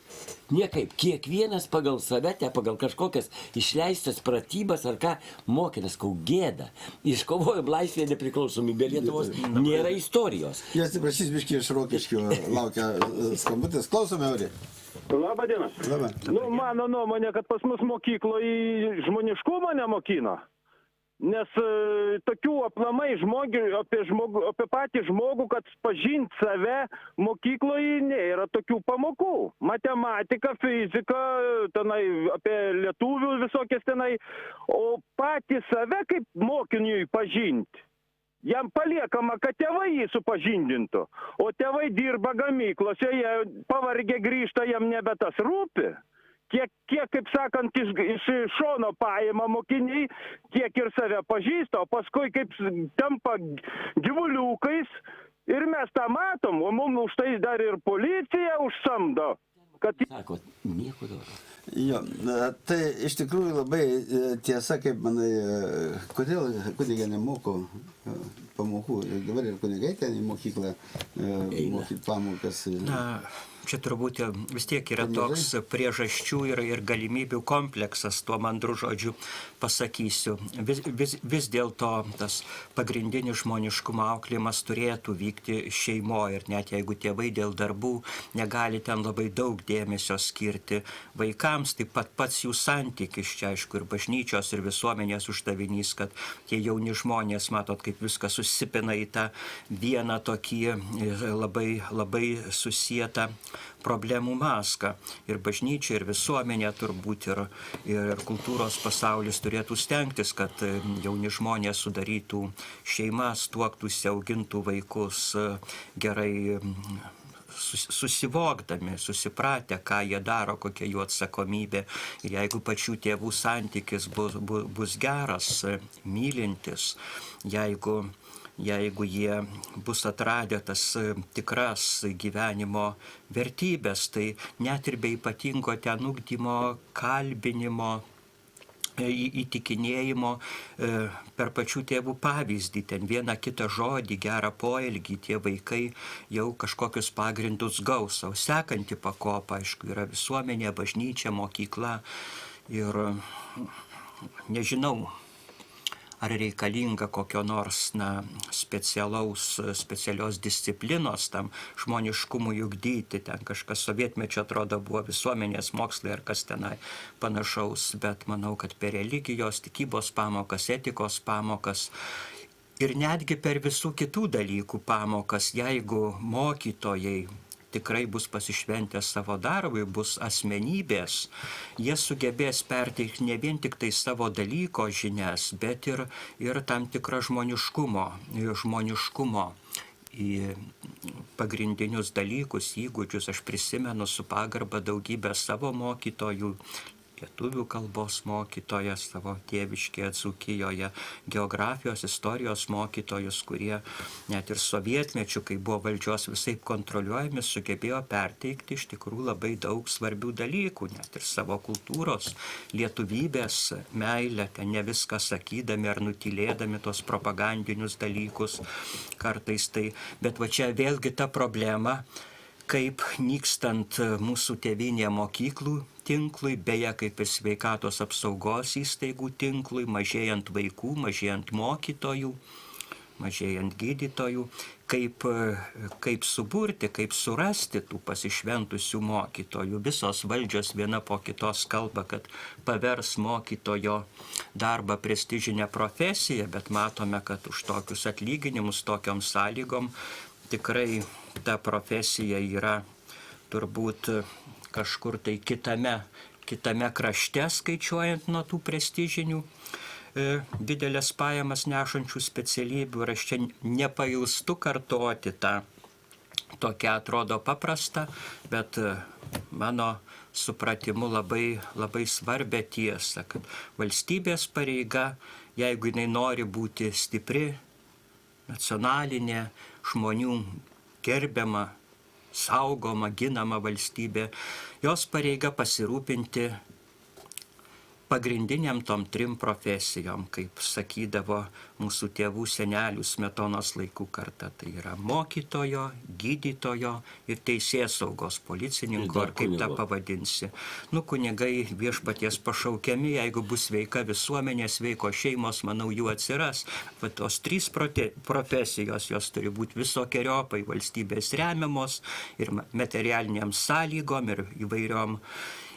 kiekvienas pagal save, pagal kažkokias išleistas pratybas ar ką mokinas, sakau, gėda. Iškovojom laisvę nepriklausomybę Lietuvos, nėra istorijos. Jie atsiprašys biškį iš Rokiškio, laukia skambutis. Klausome, Aurė. Labą dieną. Mano nuomonė, kad pas mus mokykloje žmoniškumo nemokino. Nes tokių aplamai apie patį žmogų, kad pažint save mokykloje nėra tokių pamokų. Matematika, fizika, tenai apie lietuvių visokias tenai, o patį save kaip mokiniui pažinti. Jam paliekama, kad tėvai jį supažindintų, o tėvai dirba gamyklose, jie pavargę grįžta, jam nebe tas rūpi. Kiek, kaip sakant, iš šono paima mokiniai, tiek ir save pažįsta, o paskui kaip tampa gyvuliukais ir mes tą matom, o mums už tai dar ir policija užsamdo. Sako, nieko daugiau. Jo, tai iš tikrųjų labai tiesa, kaip manai, kodėl kunigė nemoko pamokų, dabar ir kunigai ten į mokyklą mokyti pamokas. Čia turbūt vis tiek yra toks priežasčių ir galimybių kompleksas, tuo mandru žodžiu pasakysiu. Vis dėlto tas pagrindinis žmoniškumo auklėjimas turėtų vykti šeimoje ir net jeigu tėvai dėl darbų negali ten labai daug dėmesio skirti vaikams, taip pat pats jų santykis, čia aišku ir bažnyčios ir visuomenės uždavinys, kad tie jauni žmonės, matot, kaip viskas susipina į tą vieną tokį labai susietą problemų maską. Ir bažnyčia, ir visuomenė turbūt, ir kultūros pasaulis turėtų stengtis, kad jauni žmonės sudarytų šeimas, tuoktųsi, augintų vaikus gerai susivokdami, susipratę, ką jie daro, kokia jų atsakomybė. Ir jeigu pačių tėvų santykis bus geras, mylintis, jeigu jie bus atradę tas tikras gyvenimo vertybės, tai net ir be ypatingo ten ugdymo, kalbinimo, įtikinėjimo per pačių tėvų pavyzdį, ten vieną kitą žodį, gerą poelgį, tie vaikai jau kažkokius pagrindus gaus. O sekanti pakopa, aišku, yra visuomenė, bažnyčia, mokykla ir nežinau, ar reikalinga kokio nors specialios disciplinos tam žmoniškumui ugdyti. Ten kažkas sovietmečio atrodo buvo visuomenės mokslai ar kas tenai panašaus, bet manau, kad per religijos, tikybos pamokas, etikos pamokas ir netgi per visų kitų dalykų pamokas, jeigu mokytojai tikrai bus pasišventę savo darbui, bus asmenybės, jie sugebės perteikti ne vien tik tai savo dalyko žinias, bet ir tam tikrą žmoniškumo į pagrindinius dalykus, įgūdžius. Aš prisimenu su pagarba daugybę savo mokytojų, lietuvių kalbos mokytojas savo tėviškėje Dzūkijoje, geografijos, istorijos mokytojus, kurie net ir sovietmečiu, kai buvo valdžios visaip kontroliuojami, sugebėjo perteikti iš tikrųjų labai daug svarbių dalykų, net ir savo kultūros, lietuvybės meilę, ten ne viską sakydami ar nutylėdami tos propagandinius dalykus kartais tai. Bet va čia vėlgi ta problema, kaip nykstant mūsų tėvynėje mokyklų tinklui, beje, kaip ir sveikatos apsaugos įstaigų tinklui, mažėjant vaikų, mažėjant mokytojų, mažėjant gydytojų, kaip suburti, kaip surasti tų pasišventusių mokytojų. Visos valdžios viena po kitos kalba, kad pavers mokytojo darbą prestižinę profesiją, bet matome, kad už tokius atlyginimus, tokiom sąlygom tikrai ta profesija yra turbūt kažkur tai kitame krašte, skaičiuojant nuo tų prestižinių didelės pajamas nešančių specialybių. Ir aš čia nepailstu kartoti tą tokią atrodo paprastą, bet mano supratimu labai svarbę tiesą, kad valstybės pareiga, jeigu jinai nori būti stipri, nacionalinė, žmonių gerbiama, saugoma, ginama valstybė, jos pareiga pasirūpinti pagrindiniam tom 3 profesijom, kaip sakydavo mūsų tėvų senelių Smetonos laikų karta. Tai yra mokytojo, gydytojo ir teisėsaugos, policininko, ar kaip tą pavadinsi. Kunigai viešpaties pašaukiami, jeigu bus sveika visuomenė, sveiko šeimos, manau, jų atsiras. Bet tos 3 profesijos, jos turi būti visokiojopai valstybės remiamos ir materialiniam sąlygom ir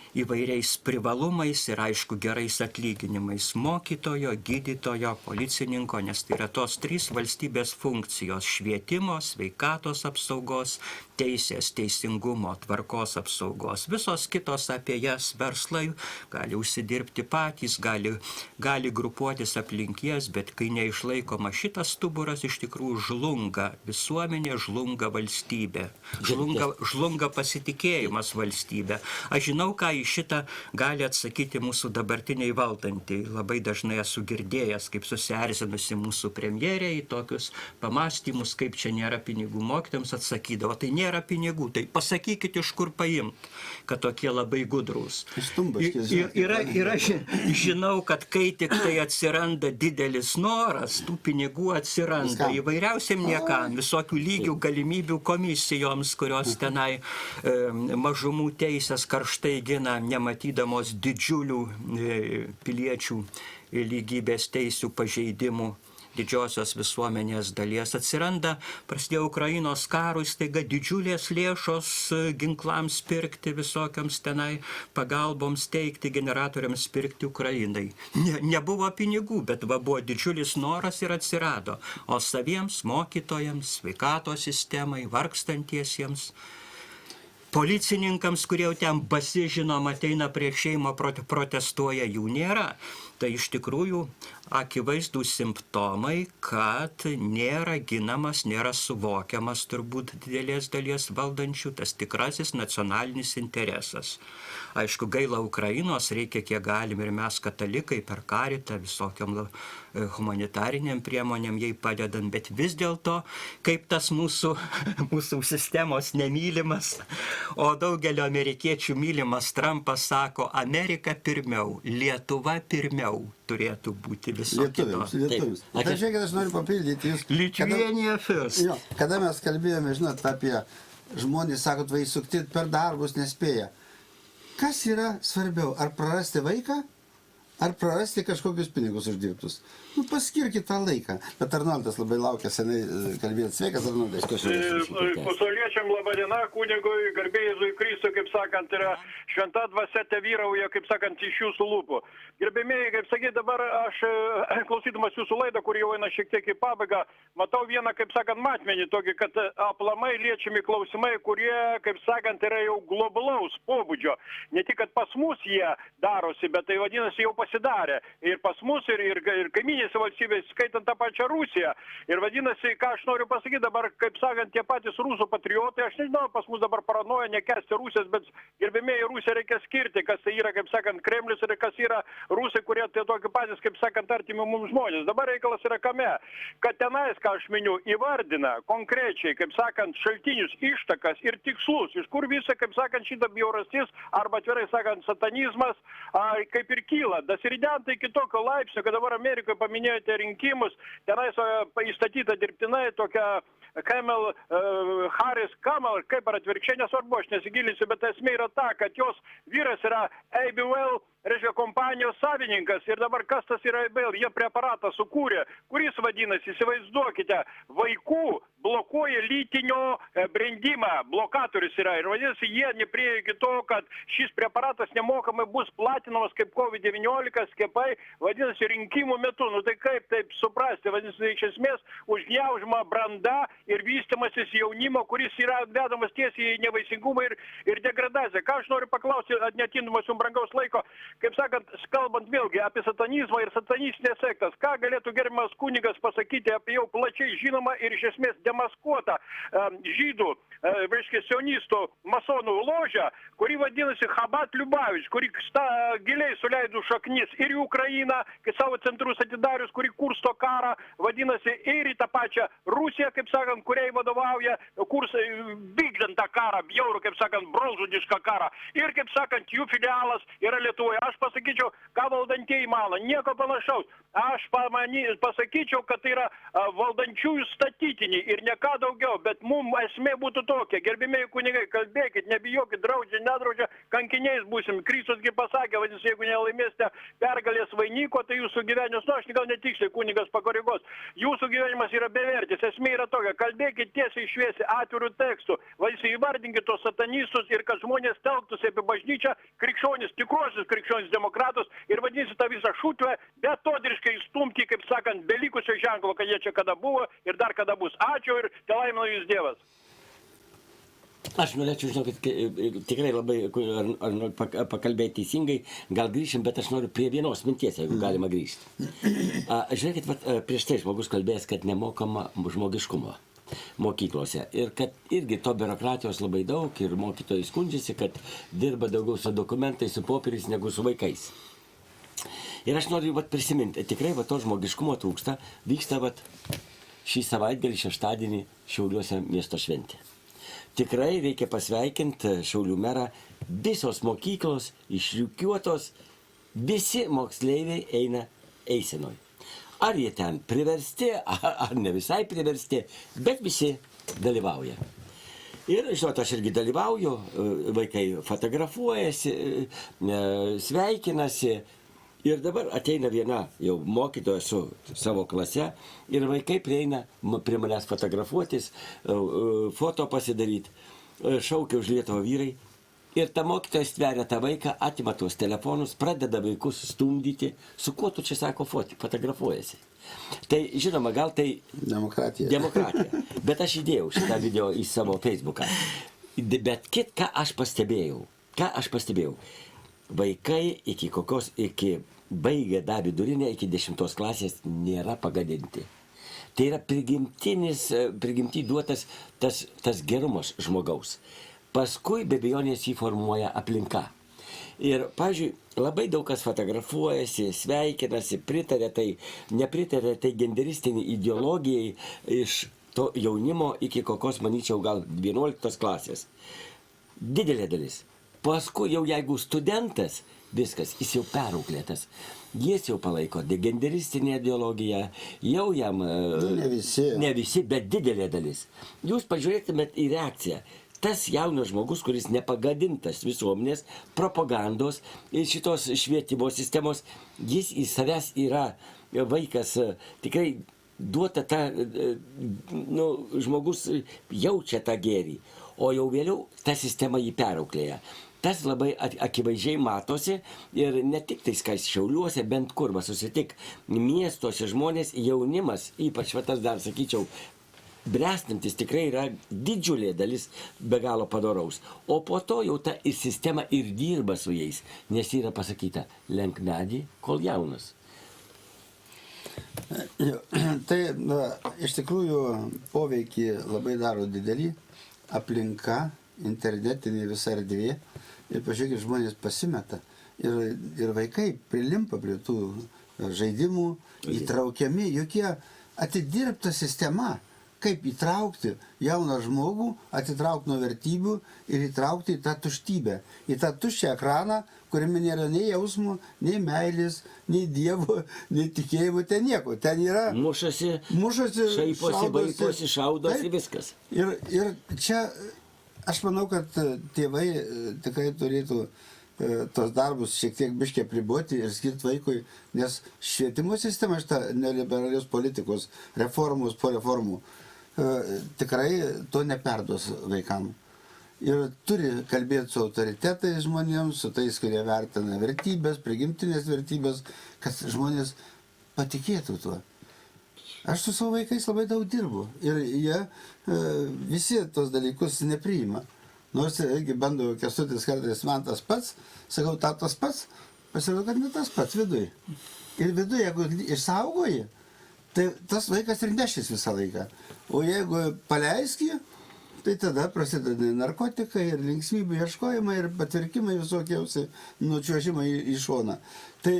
įvairiais privalumais ir aišku gerais atlyginimais mokytojo, gydytojo, policininko, nes tai yra tos 3 valstybės funkcijos - švietimo, sveikatos apsaugos, teisės, teisingumo, tvarkos apsaugos. Visos kitos apie jas verslai gali užsidirbti patys, gali grupuotis aplinkies, bet kai neišlaikoma šitas stuburas, iš tikrųjų žlunga visuomenė, žlunga valstybė, žlunga pasitikėjimas valstybė. Aš žinau, ką į šitą gali atsakyti mūsų dabartiniai valdantieji. Labai dažnai esu girdėjęs, kaip susierzinusi mūsų premjerė į tokius pamastymus, kaip čia nėra pinigų mokytojams, atsakydavo, tai nėra pinigų, tai pasakykit, iš kur paimt, kad tokie labai gudrūs. Ir aš žinau, kad kai tik tai atsiranda didelis noras, tų pinigų atsiranda įvairiausiam niekam, visokių lygių galimybių komisijoms, kurios tenai mažumų teisės karštai gina, nematydamos didžiulių piliečių lygybės teisių pažeidimų didžiosios visuomenės dalies. Prasidėjo Ukrainos karui, staiga didžiulės lėšos ginklams pirkti, visokiams tenai pagalboms teikti, generatoriams pirkti Ukrainai. Nebuvo pinigų, bet buvo didžiulis noras ir atsirado. O saviems mokytojams, sveikatos sistemai, vargstantiesiems, policininkams, kurie jau ten basižinom, ateina prie šeimo, protestuoja, jų nėra. Tai iš tikrųjų akivaizdų simptomai, kad nėra ginamas, nėra suvokiamas turbūt didelės dalies valdančių tas tikrasis nacionalinis interesas. Aišku, gaila Ukrainos, reikia kiek galim ir mes katalikai per karitą visokiam humanitariniam priemonėm jai padedam, bet vis dėlto, kaip tas mūsų sistemos nemylimas, o daugelio amerikiečių mylimas Trumpas sako, Amerika pirmiau, Lietuva pirmiau turėtų būti viso kito. Lietuvius. Tai žiūrėkit, aš noriu papildyti jūs. Lithuania first. Kada mes kalbėjome, žinot, apie žmonės, sakot, vai sukti per darbus nespėja. Kas yra svarbiau, ar prarasti vaiką, ar prarasti kažkokius pinigus uždirbtus? Paskirkit tą laiką. Bet Arnoldas labai laukia senai kalbėti. Sveikas, Arnoldas. Pasauliečiam laba diena, kunigui, garbėjai Jėzui Kristui, kaip sakant, yra šventa dvasia te vyrauja, kaip sakant, iš jūsų lūpų. Gerbėmėjai, kaip sakyti, dabar aš, klausydamas jūsų laidą, kur jau eina šiek tiek į pabaigą, matau vieną, kaip sakant, matmenį tokį, kad aplamai liečiami klausimai, kurie, kaip sakant, yra jau globalaus pobūdžio. Ne tik, kad pas mus jie darosi, bet tai vadinasi jau pas pasidarė. Ir pas mus, ir kaiminėse valstybės, skaitant tą pačią Rusiją. Ir vadinasi, ką aš noriu pasakyti dabar, kaip sakant, tie patys rusų patriotai, aš nežinau, pas mus dabar paranoja nekesti Rusijos, bet gerbėmėjai Rusiją reikia skirti, kas tai yra, kaip sakant, Kremlius ir kas yra rusai, kurie tai tokie patys, kaip sakant, artimi mums žmonės. Dabar reikalas yra kame, kad tenais, ką aš miniu, įvardina konkrečiai, kaip sakant, šaltinius, ištakas ir tikslus, iš kur visa, kaip sakant, šitą bjaurastis arba atvirai sakant, satanizmas kaip ir kyla. Dasiridentai iki tokio laipsnio, kad dabar Amerikoje paminėjote rinkimus, tenais įstatyta dirbtinai tokia Harris Kamala, kaip ar atvirkščiai, nesvarbu, aš nesigilinsiu, bet esmė yra ta, kad jos vyras yra ABL, reiškia kompanijos savininkas ir dabar kas tas yra ABL, jie preparatą sukūrė, kuris vadinasi, įsivaizduokite, vaikų blokuoja lytinio brendimą, blokatorius yra ir vadinasi, jie nepriėjo iki to, kad šis preparatas nemokamai bus platinamas kaip COVID-19 skiepai, vadinasi, rinkimų metu. Nu tai kaip taip suprasti, vadinasi, iš esmės užgniaužima branda ir vystimasis jaunimo, kuris yra vedamas tiesiai į nevaisingumą ir degradaciją. Ką aš noriu paklausti, netindamas jums brangaus laiko, kaip sakant, kalbant vėlgi apie satanizmą ir satanistinės sektas, ką galėtų gerbiamas kunigas pasakyti apie jau plačiai žinomą ir iš esmės demaskuotą žydų, reiškia, sionistų masonų ložę, kuri vadinasi Chabad Liubavič, kuri giliai suleido šaknis ir į Ukrainą, kai savo centrus atidarius, kuri kursto karą, vadinasi, ir į tą pačią Rusiją, kaip sakant, kuriai vadovauja vykdant tą karą, bjaurų, kaip sakant, brolžudišką karą. Ir, kaip sakant, jų filialas yra Lietuvoje. Aš pasakyčiau, ką valdantieji mano, nieko panašaus. Aš pasakyčiau, kad tai yra valdančiųjų statytiniai ir ne ką daugiau, bet mums esmė būtų tokia. Gerbimieji kunigai, kalbėkit, nebijokit, draudžia, nedraudžia, kankiniais būsim. Kristusgi pasakė, vadinasi, jeigu nelaimėsite pergalės vainiko, tai jūsų gyvenimas, nu aš gal netiksliai kunigas pakoregos, jūsų gyvenimas yra bevertis. Esmė yra tokia, kalbėkit tiesiai šviesiai, atvirų tekstų, vadinasi, įvardinkit tos satanistus ir kad žmonės telktųsi apie bažnyčią, krikščionis, tikruosius krikščionis demokratus ir vadinasi tą visą šutvę betodiriškai įstumti, kaip sakant, belikusio ženklo, kad jie čia kada buvo ir dar kada bus. Ačiū ir telaimino jūs Dievas. Aš norėčiau, žinokit, tikrai labai, ar noriu pakalbėti teisingai, gal grįšim, bet aš noriu prie vienos minties, jeigu galima grįžti. Žiūrėkit, prieš tai žmogus kalbėjęs, kad nemokama žmogiškumo mokyklose ir kad irgi to biurokratijos labai daug ir mokytojai skundžiasi, kad dirba daugiau su dokumentais, su popieriais negu su vaikais. Ir aš noriu prisiminti, tikrai to žmogiškumo trūksta, vyksta šį savaitgalį, šeštadienį Šiauliuose miesto šventė. Tikrai reikia pasveikinti Šiaulių merą, visos mokyklos išrikiuotos, visi moksleiviai eina eisenoj. Ar jie ten priversti, ar ne visai priversti, bet visi dalyvauja. Ir, žinot, aš irgi dalyvauju, vaikai fotografuojasi, sveikinasi. Ir dabar ateina viena jau mokytoja su savo klase ir vaikai prieina prie manęs fotografuotis, foto pasidaryti, šaukia už Lietuvą vyrai. Ir ta mokytoja stveria tą vaiką, atima tuos telefonus, pradeda vaikus stumdyti. Su kuo tu čia, sako, fotografuojasi? Tai, žinoma, gal tai demokratija. Bet aš įdėjau šitą video į savo Facebooką. Bet ką aš pastebėjau? Vaikai iki baigę dar vidurinę, iki 10 klasės nėra pagadinti. Tai yra prigimti duotas tas gerumas žmogaus. Paskui be abejonės jį formuoja aplinka. Ir, pavyzdžiui, labai daug kas fotografuojasi, sveikinasi, pritarė tai, nepritarė tai genderistiniai ideologijai iš to jaunimo iki kokios, manyčiau, gal 11 klasės. Didelė dalis. Paskui jau jeigu studentas, viskas, jis jau perauklėtas. Jis jau palaiko genderistinę ideologiją, jau jam... Ne visi, bet didelė dalis. Jūs pažiūrėtumėt į reakciją. Tas jaunas žmogus, kuris nepagadintas visuomenės, propagandos ir šitos švietimo sistemos, jis į savęs yra vaikas, tikrai duota tą, žmogus jaučia tą gėrį, o jau vėliau ta sistema jį perauklėja. Tas labai akivaizdžiai matosi ir ne tik tai Šiauliuose, bent kur susitik miestuose žmonės, jaunimas, ypač tas dar, sakyčiau, bręstantis tikrai yra didžiulė dalis be galo padoraus. O po to jau ta sistema ir dirba su jais, nes yra pasakyta, lenk medį, kol jaunas. Tai iš tikrųjų poveikį labai daro didelį aplinka, internetinė visa erdvė. Ir pažiūrėkit, žmonės pasimeta. Ir vaikai prilimpa prie tų žaidimų, įtraukiami, jokie atidirbta sistema, kaip įtraukti jauną žmogų, atitraukti nuo vertybių ir įtraukti į tą tuštybę, į tą tuščią ekraną, kuriame nėra nei jausmų, nei meilės, nei dievo, nei tikėjimo, ten nieko. Ten yra... Mušasi, šaiposi, vaikosi, šaudosi, viskas. Ir čia aš manau, kad tėvai tikrai turėtų tos darbus šiek tiek biškiai apriboti ir skirti vaikui, nes švietimo sistema šitą neliberalios politikos, reformos po reformų, tikrai to neperduos vaikam. Ir turi kalbėti su autoritetais žmonėms, su tais, kurie vertina vertybės, prigimtinės vertybės, kad žmonės patikėtų tuo. Aš su savo vaikais labai daug dirbu ir jie visi tos dalykus nepriima. Nors irgi bando Kęstutis kartais man tas pats, sakau, tas pats, pasirodo, kad ne tas pats viduj. Ir viduj, jeigu išsaugoji, tai tas vaikas ir nešis visą laiką. O jeigu paleiski, tai tada prasideda narkotikai ir linksmybių ieškojimai ir patvirkimai visokiausi nučiuožimai į šoną. Tai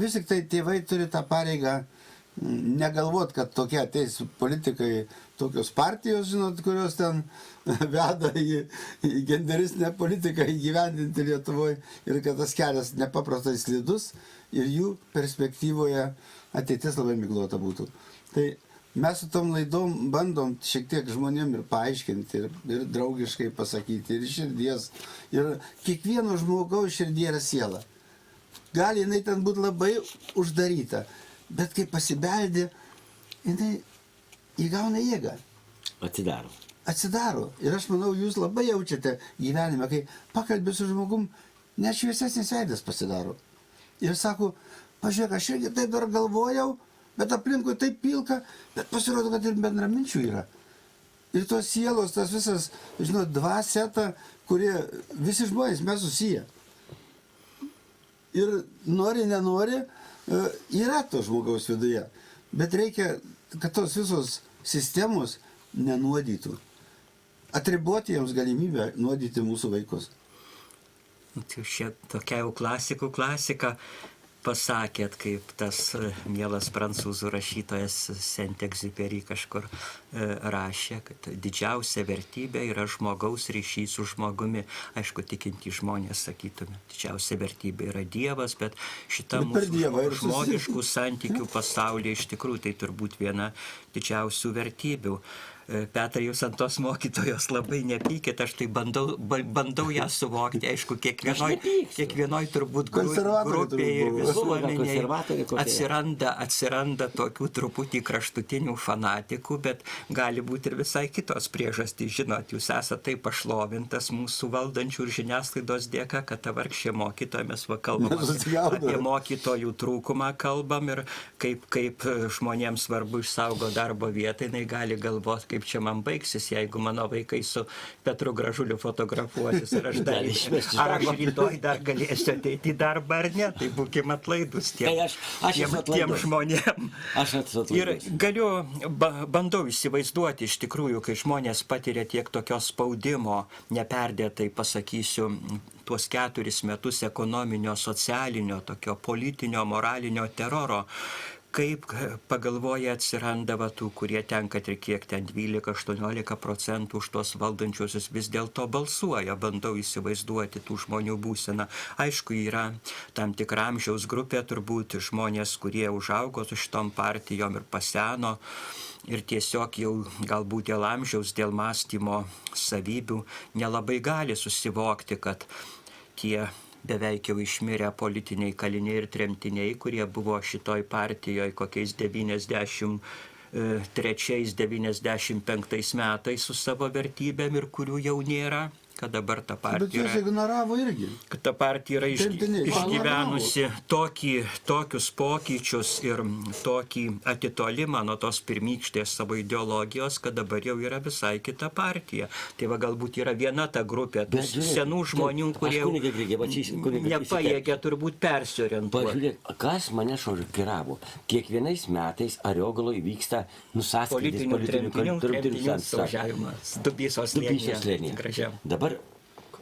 vis tik tai tėvai turi tą pareigą negalvot, kad tokie ateis politikai, tokios partijos, žinot, kurios ten veda į genderistinę politiką įgyvendinti Lietuvoje ir kad tas kelias nepaprastai slidus ir jų perspektyvoje ateitis labai miglota būtų. Tai mes su tom laidom bandom šiek tiek žmonėm ir paaiškinti, ir draugiškai pasakyti, ir širdies, ir kiekvieno žmogaus širdie yra siela. Gali jinai ten būti labai uždaryta, bet kai pasibeldė, jinai įgauna jėgą. Atsidaro. Ir aš manau, jūs labai jaučiate gyvenime, kai pakalbė su žmogum, net šviesesnis veidas pasidaro. Ir sako, pažiūrėk, aš irgi taip dar galvojau, bet aplinkui taip pilka, bet pasirodo, kad ir bendraminčių yra. Ir tos sielos, tas visas, žinot, dvaseta, kurie visi žmonės mes susiję. Ir nori, nenori, yra to žmogaus viduje. Bet reikia, kad tos visos sistemos nenuodytų. Atriboti jiems galimybę nuodyti mūsų vaikus. Tai šia tokia jau klasika pasakėt, kaip tas mielas prancūzų rašytojas Saint-Exupéry kažkur rašė, kad didžiausia vertybė yra žmogaus ryšys su žmogumi. Aišku, tikintys žmonės sakytume, didžiausia vertybė yra Dievas, bet šita mūsų žmogiškų santykių pasaulyje iš tikrųjų tai turbūt viena didžiausių vertybių. Petrai, jūs ant tos mokytojos labai nepykit, aš tai bandau ją suvokti, aišku, kiekvienoj turbūt grupėje ir visuomenėje atsiranda tokių truputį kraštutinių fanatikų, bet gali būti ir visai kitos priežastys. Žinot, jūs esate taip pašlovintas mūsų valdančių ir žiniasklaidos dėka, kad ta vargšė mokytoja, mes kalbam apie mokytojų trūkumą kalbam ir kaip žmonėms svarbu išsaugo darbo vietą, jinai gali galvoti, kaip čia man baigsis, jeigu mano vaikai su Petru Gražuliu fotografuosis ir ar aš rytoj dar galėsiu ateiti į darbą ar ne, tai būkim atlaidus tiem žmonėm. Ir bandau įsivaizduoti iš tikrųjų, kai žmonės patiria tiek tokio spaudimo, neperdėtai pasakysiu, tuos 4 metus ekonominio, socialinio, tokio politinio, moralinio teroro, kaip pagalvoja atsiranda tų, kurie tenka ir kiek ten 12-18% už tos valdančiosius vis dėlto balsuoja. Bandau įsivaizduoti tų žmonių būseną. Aišku, yra tam tikra amžiaus grupė, turbūt žmonės, kurie užaugo su šitom partijom ir paseno ir tiesiog jau galbūt dėl amžiaus, dėl mąstymo savybių nelabai gali susivokti, kad tie beveik jau išmirę politiniai kaliniai ir tremtiniai, kurie buvo šitoj partijoje kokiais 93-95 metais su savo vertybėm ir kurių jau nėra, kad dabar ta Bet partija jūs ignoravo irgi. kad ta partija yra Tremtiniai. išgyvenusi tokius pokyčius ir tokį atitolimą nuo tos pirmykštės savo ideologijos, kad dabar jau yra visai kita partija. Tai va galbūt yra viena ta grupė tų senų žmonių, kurie nepajėgia turbūt persiorientuoti. Pažiūrėk, kas mane šokiravo. Kiekvienais metais Ariogaloje vyksta nusaskaitis Politinių tremtinių suvažiavimas. Dubysos slėnyje. Gražiam. Dabar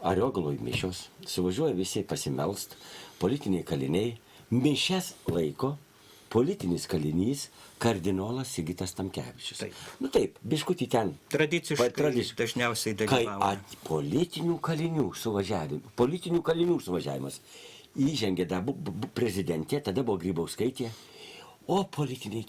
Ariogaloje mišios, suvažiuoja visi pasimelst, politiniai kaliniai, mišes laiko politinis kalinys kardinolas Sigitas Tamkevičius. Taip. Nu taip, biškutį ten. Tradiciškai dažniausiai dalyvauja. Kai politinių kalinių suvažiavimas įžengė prezidentė, tada buvo Grybauskaitė, o politiniai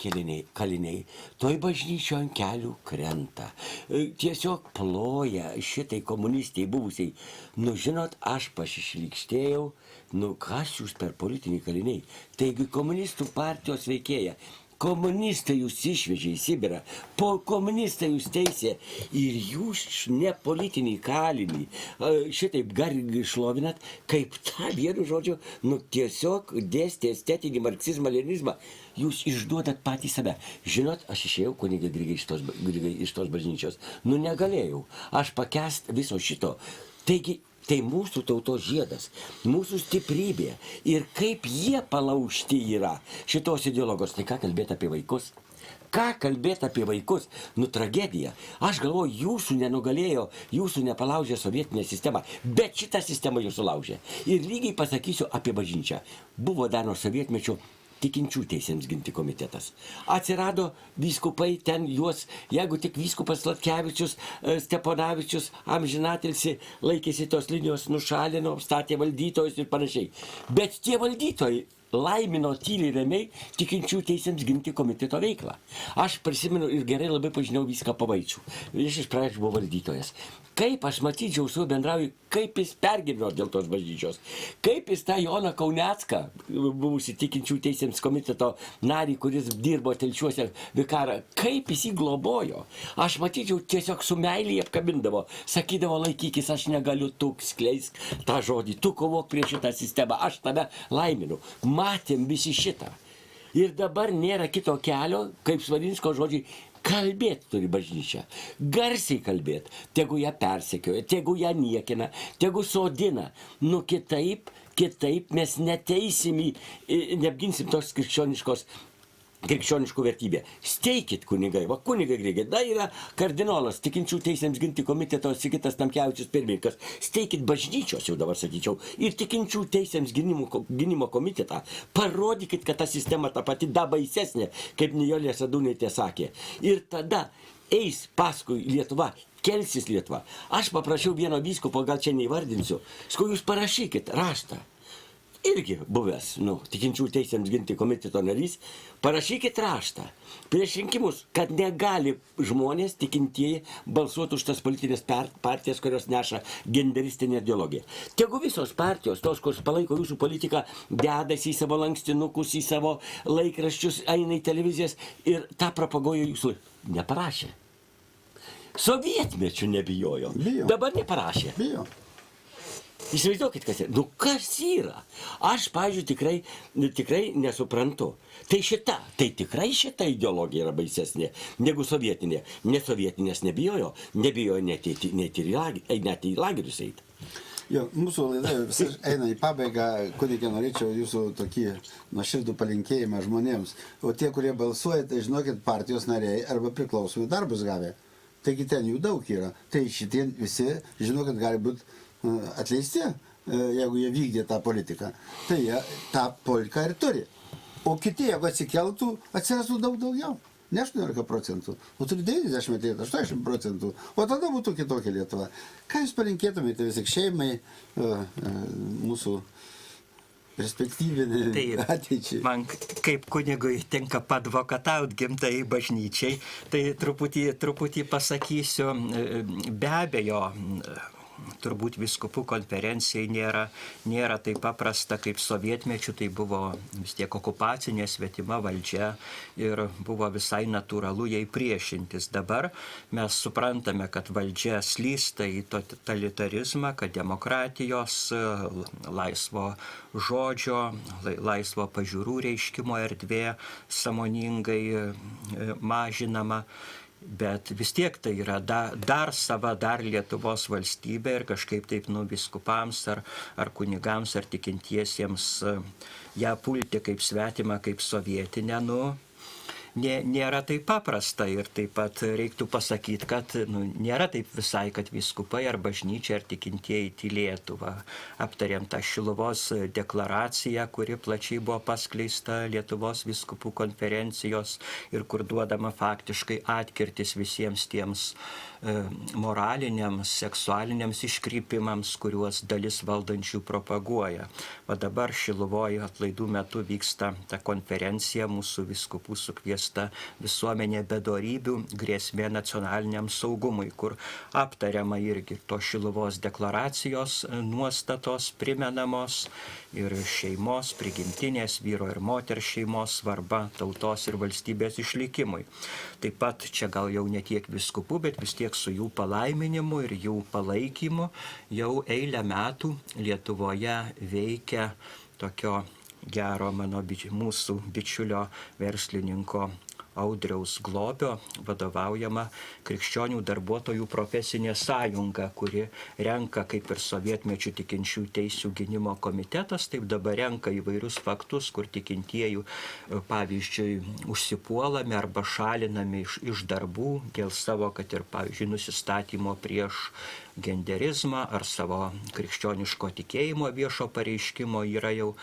kaliniai toj bažnyčio ant kelių krenta. Tiesiog ploja šitai komunistiai buvusiai. Nu, žinot, aš pasišlykštėjau, kas jūs per politiniai kaliniai? Taigi komunistų partijos veikėja. Komunistai jūs išvežė į Sibirą, po komunistai jūs teisė ir jūs ne politiniai kaliniai šitaip gargiai šlovinat, kaip tą vienu žodžiu, tiesiog dėstė estetinį marksizmą, leninizmą. Jūs išduodat patį save. Žinot, aš išėjau kunigai Grigai iš tos bažnyčios. Negalėjau. Aš pakęst viso šito. Taigi, tai mūsų tautos žiedas, mūsų stiprybė ir kaip jie palaužti yra šitos ideologos. Tai ką kalbėti apie vaikus? Ką kalbėti apie vaikus? Tragedija. Aš galvoju, jūsų nenugalėjo, jūsų nepalaužė sovietinė sistema, bet šitą sistemą jūs sulaužė. Ir lygiai pasakysiu apie bažnyčią. Buvo dar nuo sovietmečio tikinčių teisėms ginti komitetas. Atsirado vyskupai, ten juos, jeigu tik vyskupas Sladkevičius, Steponavičius, amžinatilsi, laikėsi tos linijos, nušalino, statė valdytojus ir panašiai. Bet tie valdytojai laimino tyliai ramiai tikinčių teisėms ginti komiteto veiklą. Aš prisimenu ir gerai labai pažinau viską Pavaičių. Jis iš pradžių buvo valdytojas. Kaip aš matyčiau su bendrauju, kaip jis pergyveno dėl tos bažnyčios. Kaip jis tą Joną Kaunecką, buvusi tikinčių teisėms komiteto narį, kuris dirbo Telšiuose vikarą, kaip jis jį globojo. Aš matyčiau, tiesiog su meilį apkabindavo. Sakydavo, laikykis, aš negaliu, tu skleisk tą žodį, tu kovok prieš šitą sistemą, aš tave laiminu. Matėm visi šitą. Ir dabar nėra kito kelio, kaip Svarinsko žodžiai, kalbėti turi bažnyčia. Garsiai kalbėti. Tegu ją persekioja, tegu ją niekina, tegu sodina. Kitaip mes neapginsim tos krikščioniškų vertybė. Steikit kunigai, va kunigai Grigai, da yra kardinolas, tikinčių teisėms ginti komiteto Sigitas Tamkevičius pirmininkas. Steikit bažnyčios, jau dabar sakyčiau, ir tikinčių teisėms gynimo komitetą. Parodykit, kad ta sistema ta pati da baisesnė, kaip Nijolė Sadūnaitė sakė. Ir tada eis paskui Lietuva, kelsis Lietuva. Aš paprašiau vieno vyskupo, gal čia neįvardinsiu, jūs parašykit raštą. Irgi buvęs, tikinčių teisėms ginti komiteto narys, parašykit raštą prieš rinkimus, kad negali žmonės tikintieji balsuoti už tas politinės partijas, kurios neša genderistinę ideologiją. Tegu visos partijos, tos, kurios palaiko jūsų politiką, dedasi į savo lankstinukus, į savo laikraščius, eina į televizijas ir tą propaguoja jūsų. Neparašė. Sovietmečių nebijojo. Bijo. Dabar neparašė. Bijo. Įsivaizduokit, kas yra. Kas yra? Aš, pavyzdžiui, tikrai nesuprantu. Tai tikrai šita ideologija yra baisesnė negu sovietinė. Nesovietinės nebijojo net į lagerius eiti. Jo, mūsų laida visai eina į pabaigą, kunige norėčiau jūsų tokį nuoširdų palinkėjimą žmonėms. O tie, kurie balsuoja, tai žinokit, partijos nariai arba priklausomi darbus gavę. Taigi ten jų daug yra. Tai šitie visi, žinokit, gali būti atleisti, jeigu jie vykdė tą politiką. Tai jie tą politiką ir turi. O kiti, jeigu atsikeltų, atsirastų daugiau. Ne 18%, o turi 90, 80%. O tada būtų kitokia Lietuva. Ką jūs palinkėtumėte vis tik šeimai, mūsų perspektyvinį ateičiai? Man kaip kunigui tenka padvokatauti gimtai bažnyčiai, tai truputį pasakysiu, be abejo, turbūt vyskupų konferencijai nėra taip paprasta kaip sovietmečiu, tai buvo vis tiek okupacinė svetima valdžia ir buvo visai natūralu jai priešintis. Dabar mes suprantame, kad valdžia slysta į totalitarizmą, kad demokratijos, laisvo žodžio, laisvo pažiūrų reiškimo erdvė sąmoningai mažinama. Bet vis tiek tai yra dar sava, dar Lietuvos valstybė ir kažkaip taip vyskupams ar kunigams ar tikintiesiems ją pulti kaip svetimą, kaip sovietinę, nėra taip paprasta. Ir taip pat reiktų pasakyti, kad nėra taip visai, kad vyskupai ar bažnyčia ar tikintieji tylėtų. Aptarėm tą Šiluvos deklaraciją, kuri plačiai buvo paskleista Lietuvos vyskupų konferencijos ir kur duodama faktiškai atkirtis visiems tiems moraliniams, seksualiniams iškrypimams, kuriuos dalis valdančių propaguoja. O dabar Šiluvoje atlaidų metu vyksta ta konferencija, mūsų vyskupų sukviesta visuomenė bedorybių, grėsmė nacionaliniam saugumui, kur aptariama irgi to Šiluvos deklaracijos nuostatos primenamos ir šeimos, prigimtinės, vyro ir moters šeimos svarba tautos ir valstybės išlikimui. Taip pat čia gal jau ne tiek vyskupų, bet vis tiek su jų palaiminimu ir jų palaikymu jau eilę metų Lietuvoje veikia tokio gero mūsų bičiulio verslininko Audriaus Globio vadovaujama Krikščionių darbuotojų profesinė sąjunga, kuri renka, kaip ir sovietmečių tikinčių teisių gynimo komitetas, taip dabar renka įvairius faktus, kur tikintieji, pavyzdžiui, užsipuolami arba šalinami iš darbų dėl savo, kad ir, pavyzdžiui, nusistatymo prieš genderizmą ar savo krikščioniško tikėjimo viešo pareiškimo. Yra jau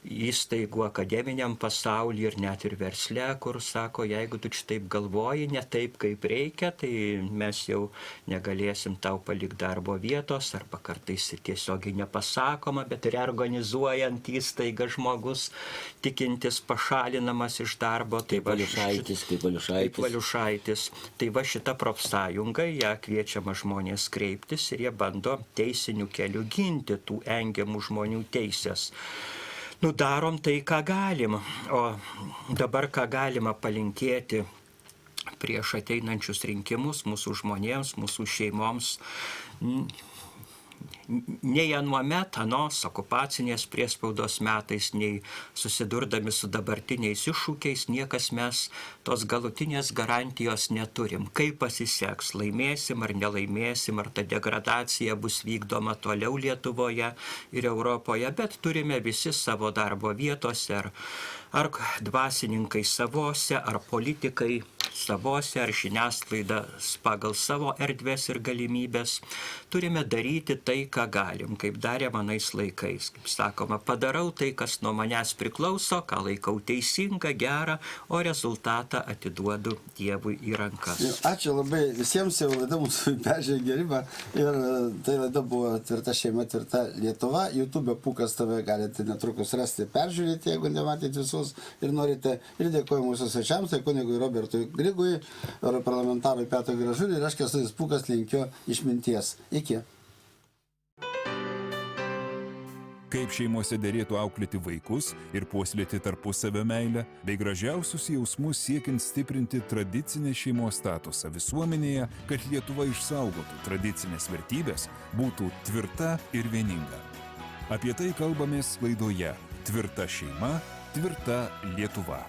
įstaigų akademiniam pasaulyje ir net ir versle, kur sako, jeigu tu šitaip galvoji, ne taip kaip reikia, tai mes jau negalėsim tau palikti darbo vietos, arba kartais tiesiogiai nepasakoma, bet reorganizuojant įstaigą žmogus tikintis pašalinamas iš darbo. Kaip Valiušaitis. Tai va šita profsąjunga, ją kviečiama žmonės kreiptis ir jie bando teisiniu keliu ginti tų engiamų žmonių teisės. Darom tai, ką galim, o dabar ką galima palinkėti prieš ateinančius rinkimus mūsų žmonėms, mūsų šeimoms. Nei anuomet, anos okupacinės priespaudos metais, nei susidurdami su dabartiniais iššūkiais, niekas mes tos galutinės garantijos neturim. Kaip pasiseks, laimėsim ar nelaimėsim, ar ta degradacija bus vykdoma toliau Lietuvoje ir Europoje, bet turime visi savo darbo vietose, ar dvasininkai savose, ar politikai savose, ar žiniasklaida pagal savo erdvės ir galimybės. Turime daryti tai, ką galim, kaip darė manais laikais. Kaip sakoma, padarau tai, kas nuo manęs priklauso, ką laikau teisinga, gera, o rezultatą atiduodu Dievui į rankas. Ačiū labai visiems, jau laida mūsų peržengė ribą ir tai laida buvo Tvirta šeima, tvirta Lietuva. YouTube Pūkas TV galite netrukus rasti, peržiūrėti, jeigu nematėte visus ir norite. Ir dėkoju mūsų svečiams, tai kunigui Robertui Grigui, europarlamentarui Petrui Gražuliui ir aš Kęstutis Pūkas linkiu išminties. Iki. Kaip šeimose derėtų auklėti vaikus ir puoselėti tarpusavio meilę, bei gražiausius jausmus siekiant stiprinti tradicinę šeimos statusą visuomenėje, kad Lietuva išsaugotų tradicinės vertybės, būtų tvirta ir vieninga. Apie tai kalbamės laidoje Tvirta šeima, tvirta Lietuva.